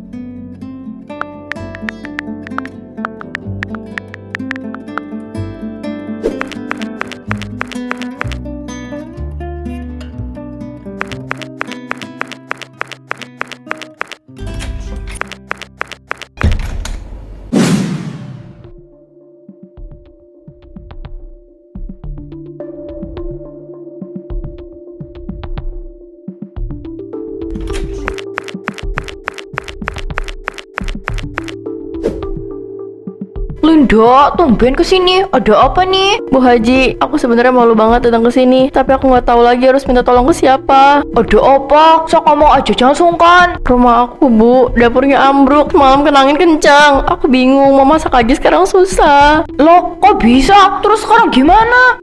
G: Linda, Linda, tumben kesini. Ada apa nih?
E: Bu Haji, aku sebenarnya malu banget datang ke sini, tapi aku nggak tahu lagi harus minta tolong ke siapa.
G: Ada apa? Sok ngomong aja, jangan sungkan.
E: Rumah aku, Bu, dapurnya ambruk, malam kena angin kencang. Aku bingung, mau masak aja sekarang susah.
G: Loh, kok bisa? Terus sekarang gimana?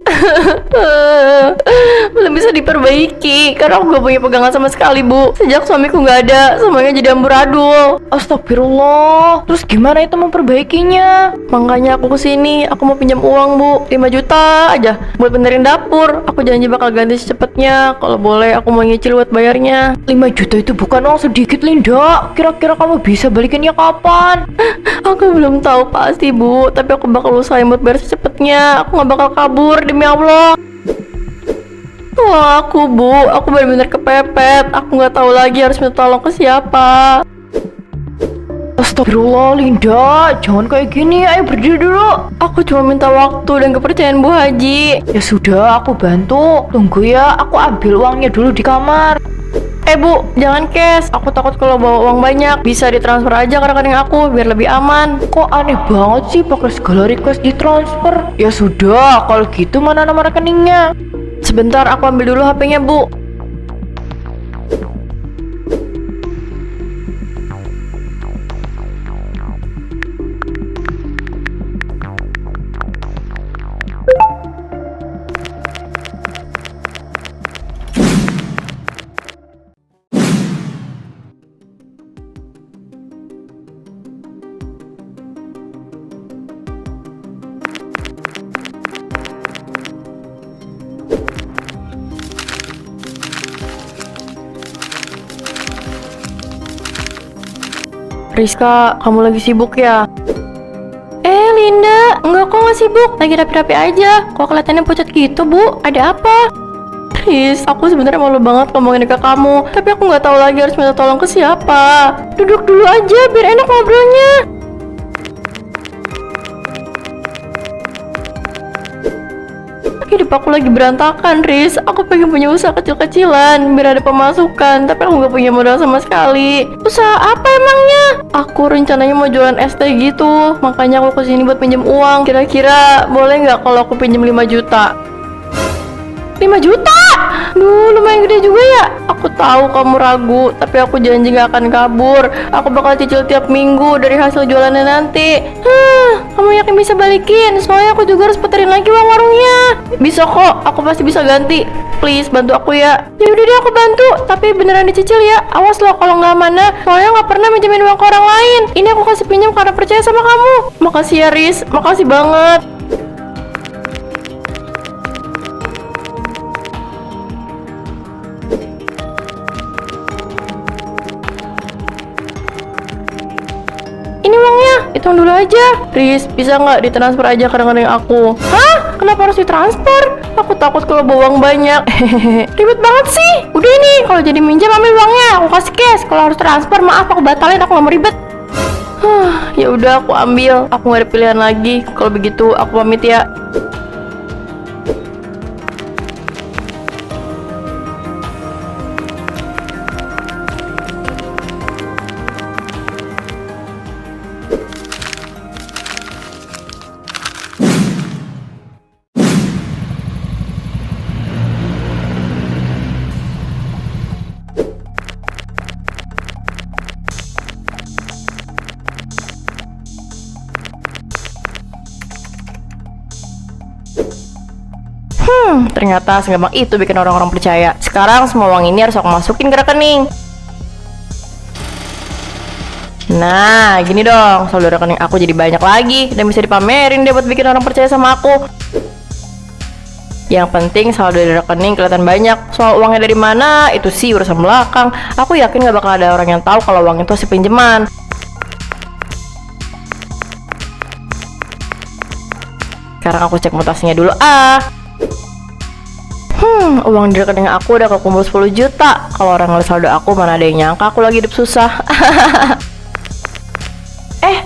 E: Belum bisa diperbaiki, karena aku gak punya pegangan sama sekali, Bu. Sejak suamiku nggak ada, semuanya jadi amburadul.
G: Astagfirullah. Terus gimana itu memperbaikinya?
E: Makanya aku kesini, aku mau pinjam uang, Bu, 5 juta aja buat benerin dapur. Aku janji bakal ganti secepatnya. Kalau boleh aku mau nyicil buat bayarnya.
G: 5 juta itu bukan uang sedikit, Linda. Kira-kira kamu bisa balikinnya kapan?
E: Aku belum tahu pasti, Bu, tapi aku bakal usahain buat bayar secepatnya. Aku gak bakal kabur, demi Allah. Wah, aku benar-benar kepepet. Aku nggak tahu lagi harus minta tolong ke siapa.
G: Astagfirullah, Linda. Jangan kayak gini. Ayo berdiri dulu.
E: Aku cuma minta waktu dan kepercayaan Bu Haji.
G: Ya sudah, aku bantu. Tunggu ya, aku ambil uangnya dulu di kamar.
E: Bu, jangan cash. Aku takut kalau bawa uang banyak bisa ditransfer aja ke rekening aku biar lebih aman.
G: Kok aneh banget sih pakai segala request ditransfer? Ya sudah, kalau gitu mana nomor rekeningnya?
E: Sebentar, aku ambil dulu HP-nya, Bu. Rizka, kamu lagi sibuk ya? Linda, enggak kok nggak sibuk. Lagi rapi-rapi aja. Kok kelihatannya pucat gitu, Bu? Ada apa? Riz, aku sebenarnya malu banget ngomongin ke kamu, tapi aku nggak tahu lagi harus minta tolong ke siapa. Duduk dulu aja biar enak ngobrolnya. Hidup aku lagi berantakan, Riz. Aku pengen punya usaha kecil-kecilan biar ada pemasukan, tapi aku nggak punya modal sama sekali. Usaha apa emangnya? Aku rencananya mau jualan es teh gitu, makanya aku kesini buat pinjam uang. Kira-kira boleh nggak kalau aku pinjam 5 juta? 5 juta? Duh, lumayan gede juga ya. Aku tahu kamu ragu, tapi aku janji gak akan kabur. Aku bakal cicil tiap minggu dari hasil jualannya nanti. Kamu yakin bisa balikin? Soalnya aku juga harus puterin lagi uang warungnya. Bisa kok, aku pasti bisa ganti. Please, bantu aku ya. Ya udah deh, aku bantu. Tapi beneran dicicil ya. Awas loh kalau nggak mana. Soalnya nggak pernah minjemin uang ke orang lain. Ini aku kasih pinjam karena percaya sama kamu. Makasih ya, Riz. Makasih banget. Ini uangnya, hitung dulu aja. Riz, bisa nggak ditransfer aja ke rekening aku? Hah? Kenapa harus ditransfer? Aku takut kalau bawa uang banyak. Ribet banget sih. Udah ini, kalau jadi minjam ambil uangnya, aku kasih cash. Kalau harus transfer, maaf aku batalin, aku nggak mau ribet. Ya udah, aku ambil. Aku nggak ada pilihan lagi. Kalau begitu, aku pamit ya. Ternyata segampang itu bikin orang-orang percaya. Sekarang semua uang ini harus aku masukin ke rekening. Nah, gini dong, saldo rekening aku jadi banyak lagi dan bisa dipamerin deh buat bikin orang percaya sama aku. Yang penting saldo di rekening kelihatan banyak. Soal uangnya dari mana, itu sih urusan belakang. Aku yakin gak bakal ada orang yang tahu kalau uang itu hasil pinjaman. Sekarang aku cek mutasinya dulu. Uang di rekening aku udah kekumpul 10 juta. Kalau orang ngeliat saldo aku, mana ada yang nyangka aku lagi hidup susah.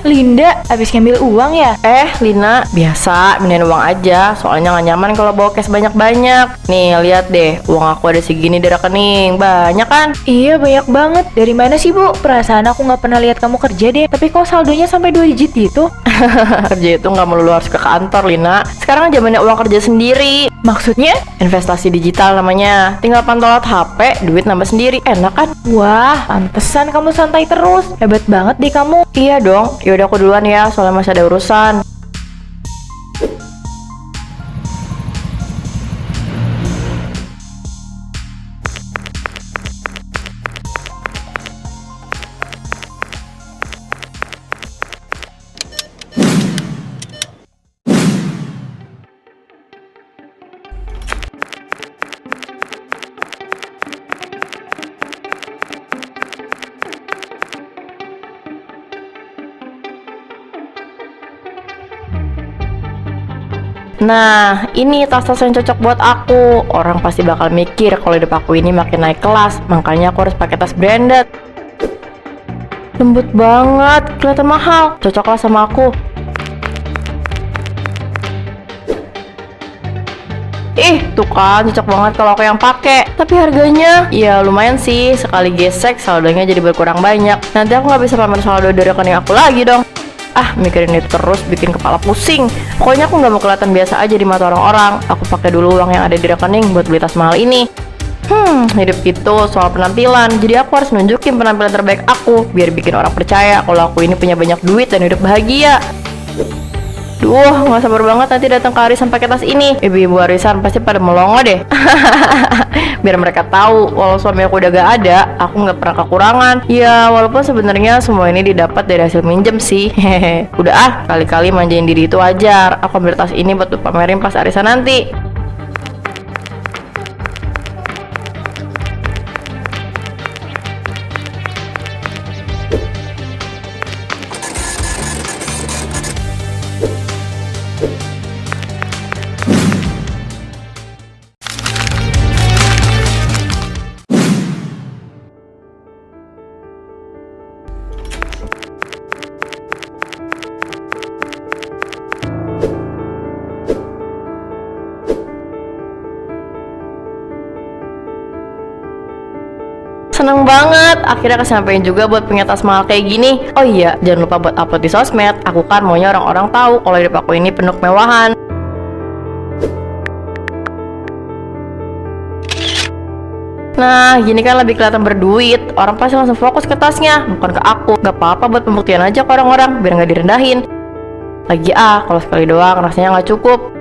G: Linda, abis ngambil uang ya?
E: Lina, biasa, pindahin uang aja. Soalnya nggak nyaman kalau bawa cash banyak-banyak. Nih, lihat deh, uang aku ada segini di rekening. Banyak kan?
G: Iya, banyak banget. Dari mana sih, Bu? Perasaan aku nggak pernah lihat kamu kerja deh. Tapi kok saldonya sampai 2 digit gitu?
E: Kerja itu nggak melulu harus ke kantor, Lina. Sekarang zamannya uang kerja sendiri.
G: Maksudnya?
E: Investasi digital namanya. Tinggal pantau lewat HP, duit nambah sendiri. Enak kan?
G: Wah, pantesan kamu santai terus. Hebat banget deh kamu.
E: Iya dong. Yaudah aku duluan ya, soalnya masih ada urusan. Nah, ini tas-tas yang cocok buat aku. Orang pasti bakal mikir kalau hidup aku ini makin naik kelas, makanya aku harus pakai tas branded. Lembut banget, kelihatan mahal, cocoklah sama aku. Tuh kan, cocok banget kalau aku yang pakai. Tapi harganya, ya lumayan sih. Sekali gesek, saldonya jadi berkurang banyak. Nanti aku nggak bisa pamer saldo dari rekening aku lagi dong. Mikirin itu terus bikin kepala pusing. Pokoknya aku nggak mau kelihatan biasa aja di mata orang-orang. Aku pakai dulu uang yang ada di rekening buat beli tas mahal ini. Hidup itu soal penampilan. Jadi aku harus nunjukin penampilan terbaik aku biar bikin orang percaya kalau aku ini punya banyak duit dan hidup bahagia. Duh, nggak sabar banget nanti datang ke arisan pakai tas ini. Ibu-ibu arisan pasti pada melongo deh. Biar mereka tahu walau suami aku udah gak ada, aku nggak pernah kekurangan. Ya, walaupun sebenarnya semua ini didapat dari hasil minjem sih. Udah kali-kali manjain diri itu wajar. Aku ambil tas ini buat pamerin pas arisan nanti. Seneng banget, akhirnya kesampaian juga buat punya tas mahal kayak gini. Oh iya, jangan lupa buat upload di sosmed. Aku kan maunya orang-orang tahu kalau hidup aku ini penuh kemewahan. Nah, gini kan lebih kelihatan berduit. Orang pasti langsung fokus ke tasnya, bukan ke aku. Gak apa-apa buat pembuktian aja ke orang-orang, biar nggak direndahin. Lagi kalau sekali doang rasanya nggak cukup.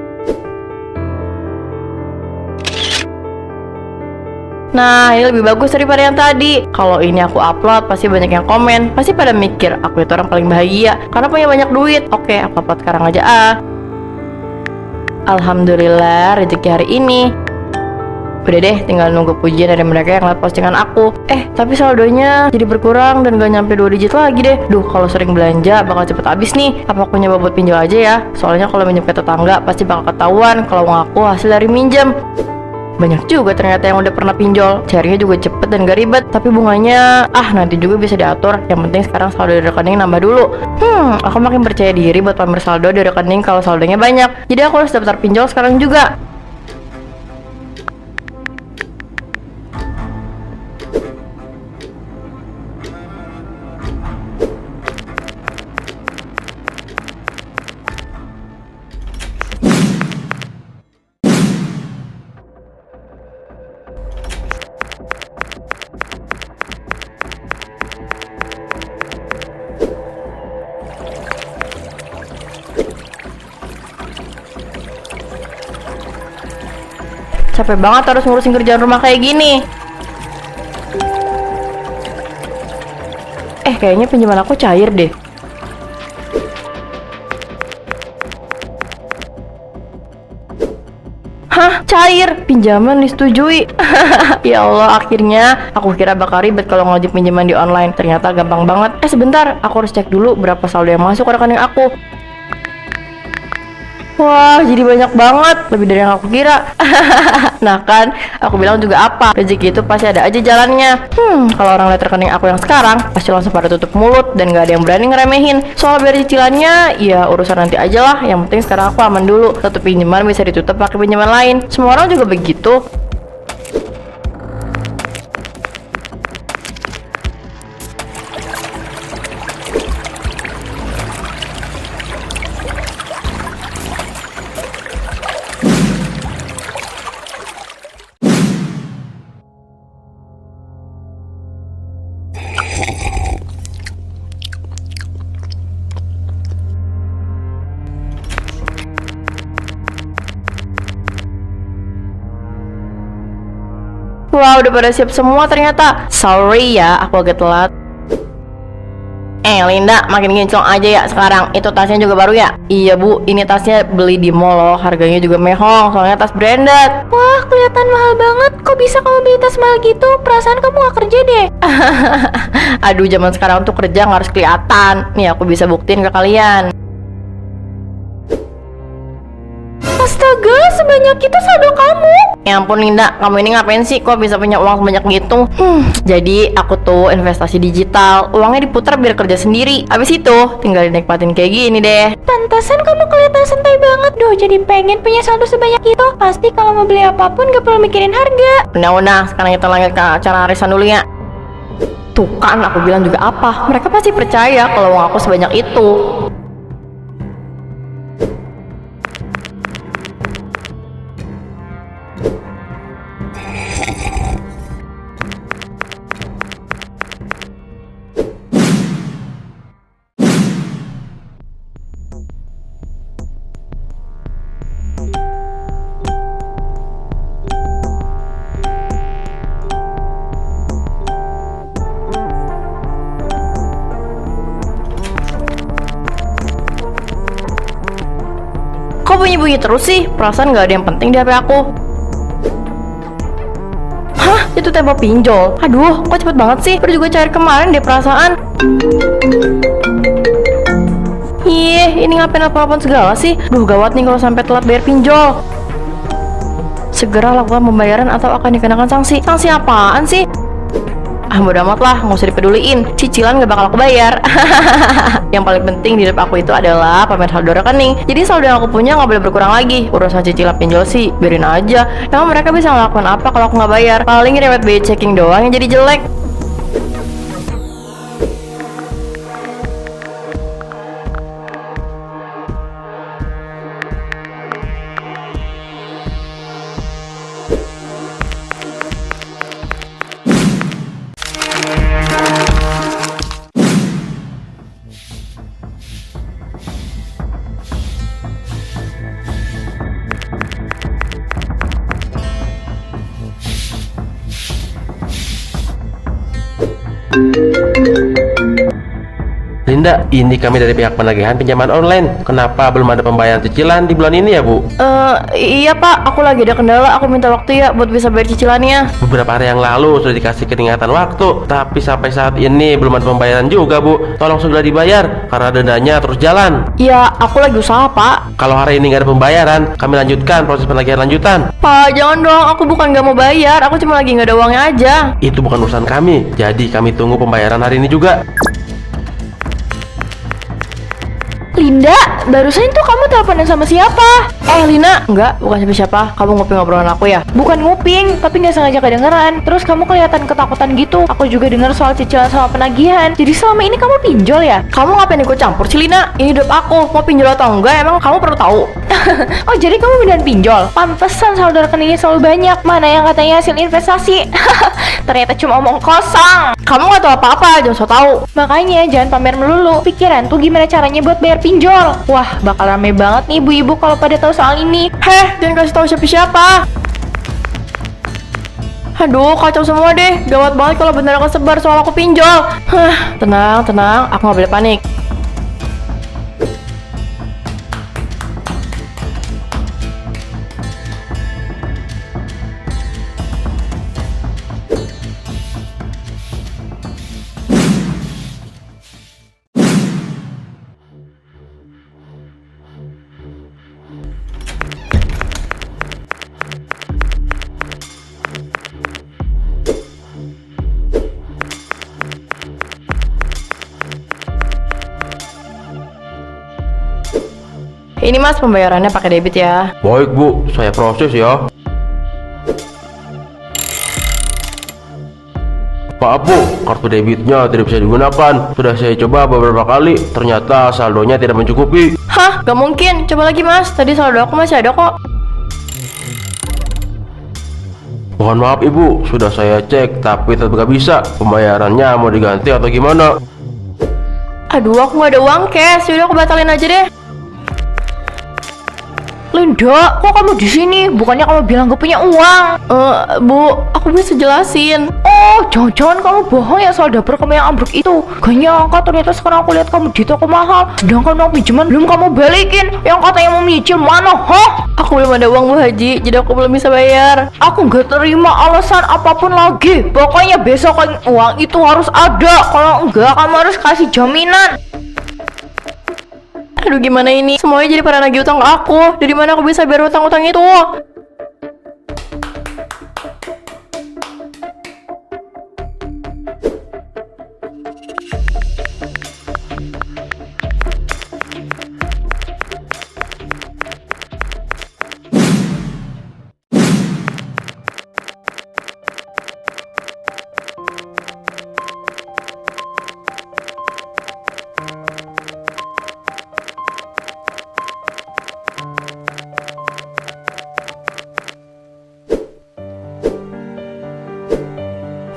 E: Nah, ini lebih bagus daripada yang tadi. Kalau ini aku upload, pasti banyak yang komen. Pasti pada mikir, aku itu orang paling bahagia karena punya banyak duit. Oke, aku upload sekarang aja Alhamdulillah, rezeki hari ini. Udah deh, tinggal nunggu pujian dari mereka yang lihat postingan aku. Tapi saldonya jadi berkurang dan gak nyampe 2 digit lagi deh. Duh, kalau sering belanja bakal cepet habis nih. Apa aku nyoba buat pinjol aja ya? Soalnya kalau minjem ke tetangga, pasti bakal ketahuan kalau uang aku hasil dari minjem. Banyak juga ternyata yang udah pernah pinjol. Cairnya juga cepet dan gak ribet. Tapi bunganya, nanti juga bisa diatur. Yang penting sekarang saldo dari rekening nambah dulu. Aku makin percaya diri buat pamer saldo dari rekening kalau saldonya banyak. Jadi aku harus daftar pinjol sekarang juga. Capek banget harus ngurusin kerjaan rumah kayak gini. Kayaknya pinjaman aku cair deh. Hah? Cair? Pinjaman disetujui. Ya Allah, akhirnya aku kira bakal ribet kalau ngojek pinjaman di online. Ternyata gampang banget. Sebentar, aku harus cek dulu berapa saldo yang masuk ke rekening aku. Wah, jadi banyak banget, lebih dari yang aku kira. Nah kan, aku bilang juga apa, rezeki itu pasti ada aja jalannya. Kalau orang lihat rekening aku yang sekarang, pasti langsung pada tutup mulut dan gak ada yang berani ngeremehin. Soal bayar cicilannya, ya urusan nanti aja lah. Yang penting sekarang aku aman dulu. Satu pinjaman bisa ditutup pakai pinjaman lain. Semua orang juga begitu. Wah, udah pada siap semua ternyata. Sorry ya, aku agak telat. Linda, makin kinclong aja ya sekarang. Itu tasnya juga baru ya? Iya bu, ini tasnya beli di mall loh. Harganya juga mehong, soalnya tas branded.
G: Wah, kelihatan mahal banget. Kok bisa kamu beli tas mahal gitu? Perasaan kamu gak kerja deh.
E: Aduh, zaman sekarang tuh kerja nggak harus kelihatan. Nih, aku bisa buktiin ke kalian.
G: Astaga, sebanyak itu saldo kamu.
E: Ya ampun Linda, kamu ini ngapain sih? Kok bisa punya uang sebanyak gitu? Jadi aku tuh investasi digital. Uangnya diputar biar kerja sendiri. Habis itu tinggal dinikmatin kayak gini deh.
G: Pantasan kamu kelihatan santai banget. Duh, jadi pengen punya saldo sebanyak itu. Pasti kalau mau beli apapun gak perlu mikirin harga.
E: Udah, sekarang kita lanjut ke acara arisan dulu ya. Tuh kan, aku bilang juga apa? Mereka pasti percaya kalau uang aku sebanyak itu. Kok bunyi-bunyi terus sih? Perasaan gak ada yang penting di HP aku. Hah? Itu tembok pinjol. Aduh, kok cepet banget sih? Baru juga cair kemarin deh perasaan. Ih, ini ngapain telepon segala sih? Duh, gawat nih kalau sampai telat bayar pinjol. Segera lakukan pembayaran atau akan dikenakan sanksi. Sanksi apaan sih? Bodo amat lah, nggak usah dipeduliin. Cicilan gak bakal aku bayar. Yang paling penting di hidup aku itu adalah pamer saldo rekening. Jadi saldo yang aku punya nggak boleh berkurang lagi. Urusan cicilan pinjol sih, biarin aja. Emang mereka bisa ngelakuin apa kalau aku nggak bayar? Paling rewet biaya checking doang yang jadi jelek.
F: Linda, ini kami dari pihak penagihan pinjaman online. Kenapa belum ada pembayaran cicilan di bulan ini ya, Bu?
E: Iya pak, aku lagi ada kendala. Aku minta waktu ya buat bisa bayar cicilannya.
F: Beberapa hari yang lalu sudah dikasih keringatan waktu, tapi sampai saat ini belum ada pembayaran juga, Bu. Tolong segera dibayar, karena dendanya terus jalan.
E: Ya, aku lagi usaha pak.
F: Kalau hari ini nggak ada pembayaran, kami lanjutkan proses penagihan lanjutan.
E: Pak, jangan dong. Aku bukan nggak mau bayar. Aku cuma lagi nggak ada uangnya aja.
F: Itu bukan urusan kami, jadi kami tunggu pembayaran hari ini juga.
G: Linda, barusan tuh kamu teleponan sama siapa?
E: Lina, enggak, bukan siapa-siapa. Kamu ngopi ngobrolan aku ya?
G: Bukan nguping, tapi nggak sengaja kedengeran. Terus kamu kelihatan ketakutan gitu. Aku juga dengar soal cicilan sama penagihan. Jadi selama ini kamu pinjol ya?
E: Kamu ngapain ikut campur sih, Lina? Ini hidup aku. Mau pinjol atau enggak, emang kamu perlu tahu.
G: Oh, jadi kamu beneran pinjol? Pantesan saldo rekeningnya selalu banyak. Mana yang katanya hasil investasi? Ternyata cuma omong kosong.
E: Kamu nggak tahu apa-apa, jangan so tahu.
G: Makanya jangan pamer melulu. Pikiran tuh gimana caranya buat bayar pinjol. Wah, bakal rame banget nih ibu-ibu kalau pada tahu soal ini.
E: Heh, jangan kasih tahu siapa-siapa. Aduh, kacau semua deh. Gawat banget kalau beneran kesebar soal aku pinjol. Tenang, aku nggak boleh panik. Ini mas pembayarannya pakai debit ya.
F: Baik Bu, saya proses ya. Maaf Bu, kartu debitnya tidak bisa digunakan. Sudah saya coba beberapa kali, ternyata saldonya tidak mencukupi.
E: Hah? Gak mungkin. Coba lagi mas. Tadi saldo aku masih ada kok.
F: Mohon maaf Ibu, sudah saya cek tapi tetap gak bisa. Pembayarannya mau diganti atau gimana?
E: Aduh, aku gak ada uang cash. Yaudah aku batalin aja deh.
G: Linda, kok kamu di sini? Bukannya kamu bilang gak punya uang?
E: Bu, aku bisa jelasin.
G: Oh, jangan-jangan kamu bohong ya soal dapur kamu yang ambruk itu. Gak nyangka ternyata sekarang aku lihat kamu di toko mahal. Sedangkan uang pinjaman belum kamu balikin. Yang katanya mau menyicil mana, hah?
E: Aku belum ada uang Bu Haji, jadi aku belum bisa bayar.
G: Aku nggak terima alasan apapun lagi. Pokoknya besok kan uang itu harus ada. Kalau enggak, kamu harus kasih jaminan.
E: Aduh gimana ini? Semuanya jadi pada nagih utang ke aku. Dari mana aku bisa bayar utang-utang itu?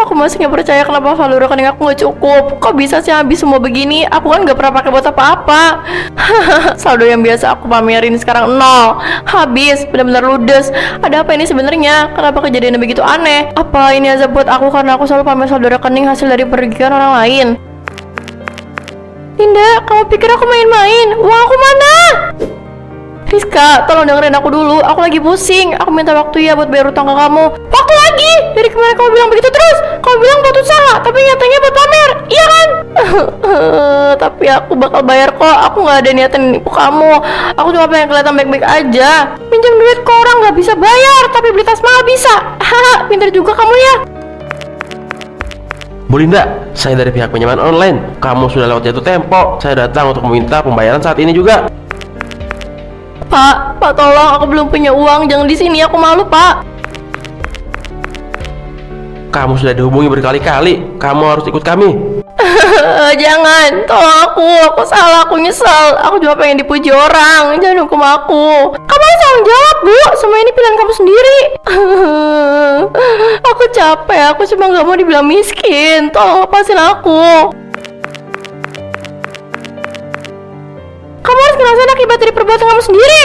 E: Aku masih nggak percaya kenapa saldo rekening aku nggak cukup. Kok bisa sih habis semua begini? Aku kan nggak pernah pakai buat apa-apa. Saldo yang biasa aku pamerin sekarang 0. Habis, benar-benar ludes. Ada apa ini sebenarnya? Kenapa kejadiannya begitu aneh? Apa ini azab buat aku karena aku selalu pamer saldo rekening hasil dari pergian orang lain? Linda, kamu pikir aku main-main? Uang aku mana? Rizka, tolong dengerin aku dulu. Aku lagi pusing. Aku minta waktu ya buat bayar utang ke kamu. Waktu lagi? Dari kemarin kamu bilang begitu terus. Kamu bilang buat usaha, tapi nyatanya buat pamer. Iya kan? Tapi aku bakal bayar kok. Aku nggak ada niatan nipu kamu. Aku cuma pengen kelihatan baik-baik aja. Pinjam duit ke orang nggak bisa bayar, tapi beli tas mahal bisa. Haha, pintar juga kamu ya.
F: Bu Linda, saya dari pihak pinjaman online. Kamu sudah lewat jatuh tempo. Saya datang untuk meminta pembayaran saat ini juga.
E: Pak tolong, aku belum punya uang. Jangan di sini, aku malu, Pak.
F: Kamu sudah dihubungi berkali-kali. Kamu harus ikut kami.
E: Jangan, tolong aku salah, aku nyesel. Aku cuma pengen dipuji orang, jangan hukum aku. Kamu harus tanggung jawab, Bu. Semua ini pilihan kamu sendiri. Aku capek, aku cuma gak mau dibilang miskin. Tolong lepasin aku. Kamu harus ngerasain akibat dari perbuatan kamu sendiri.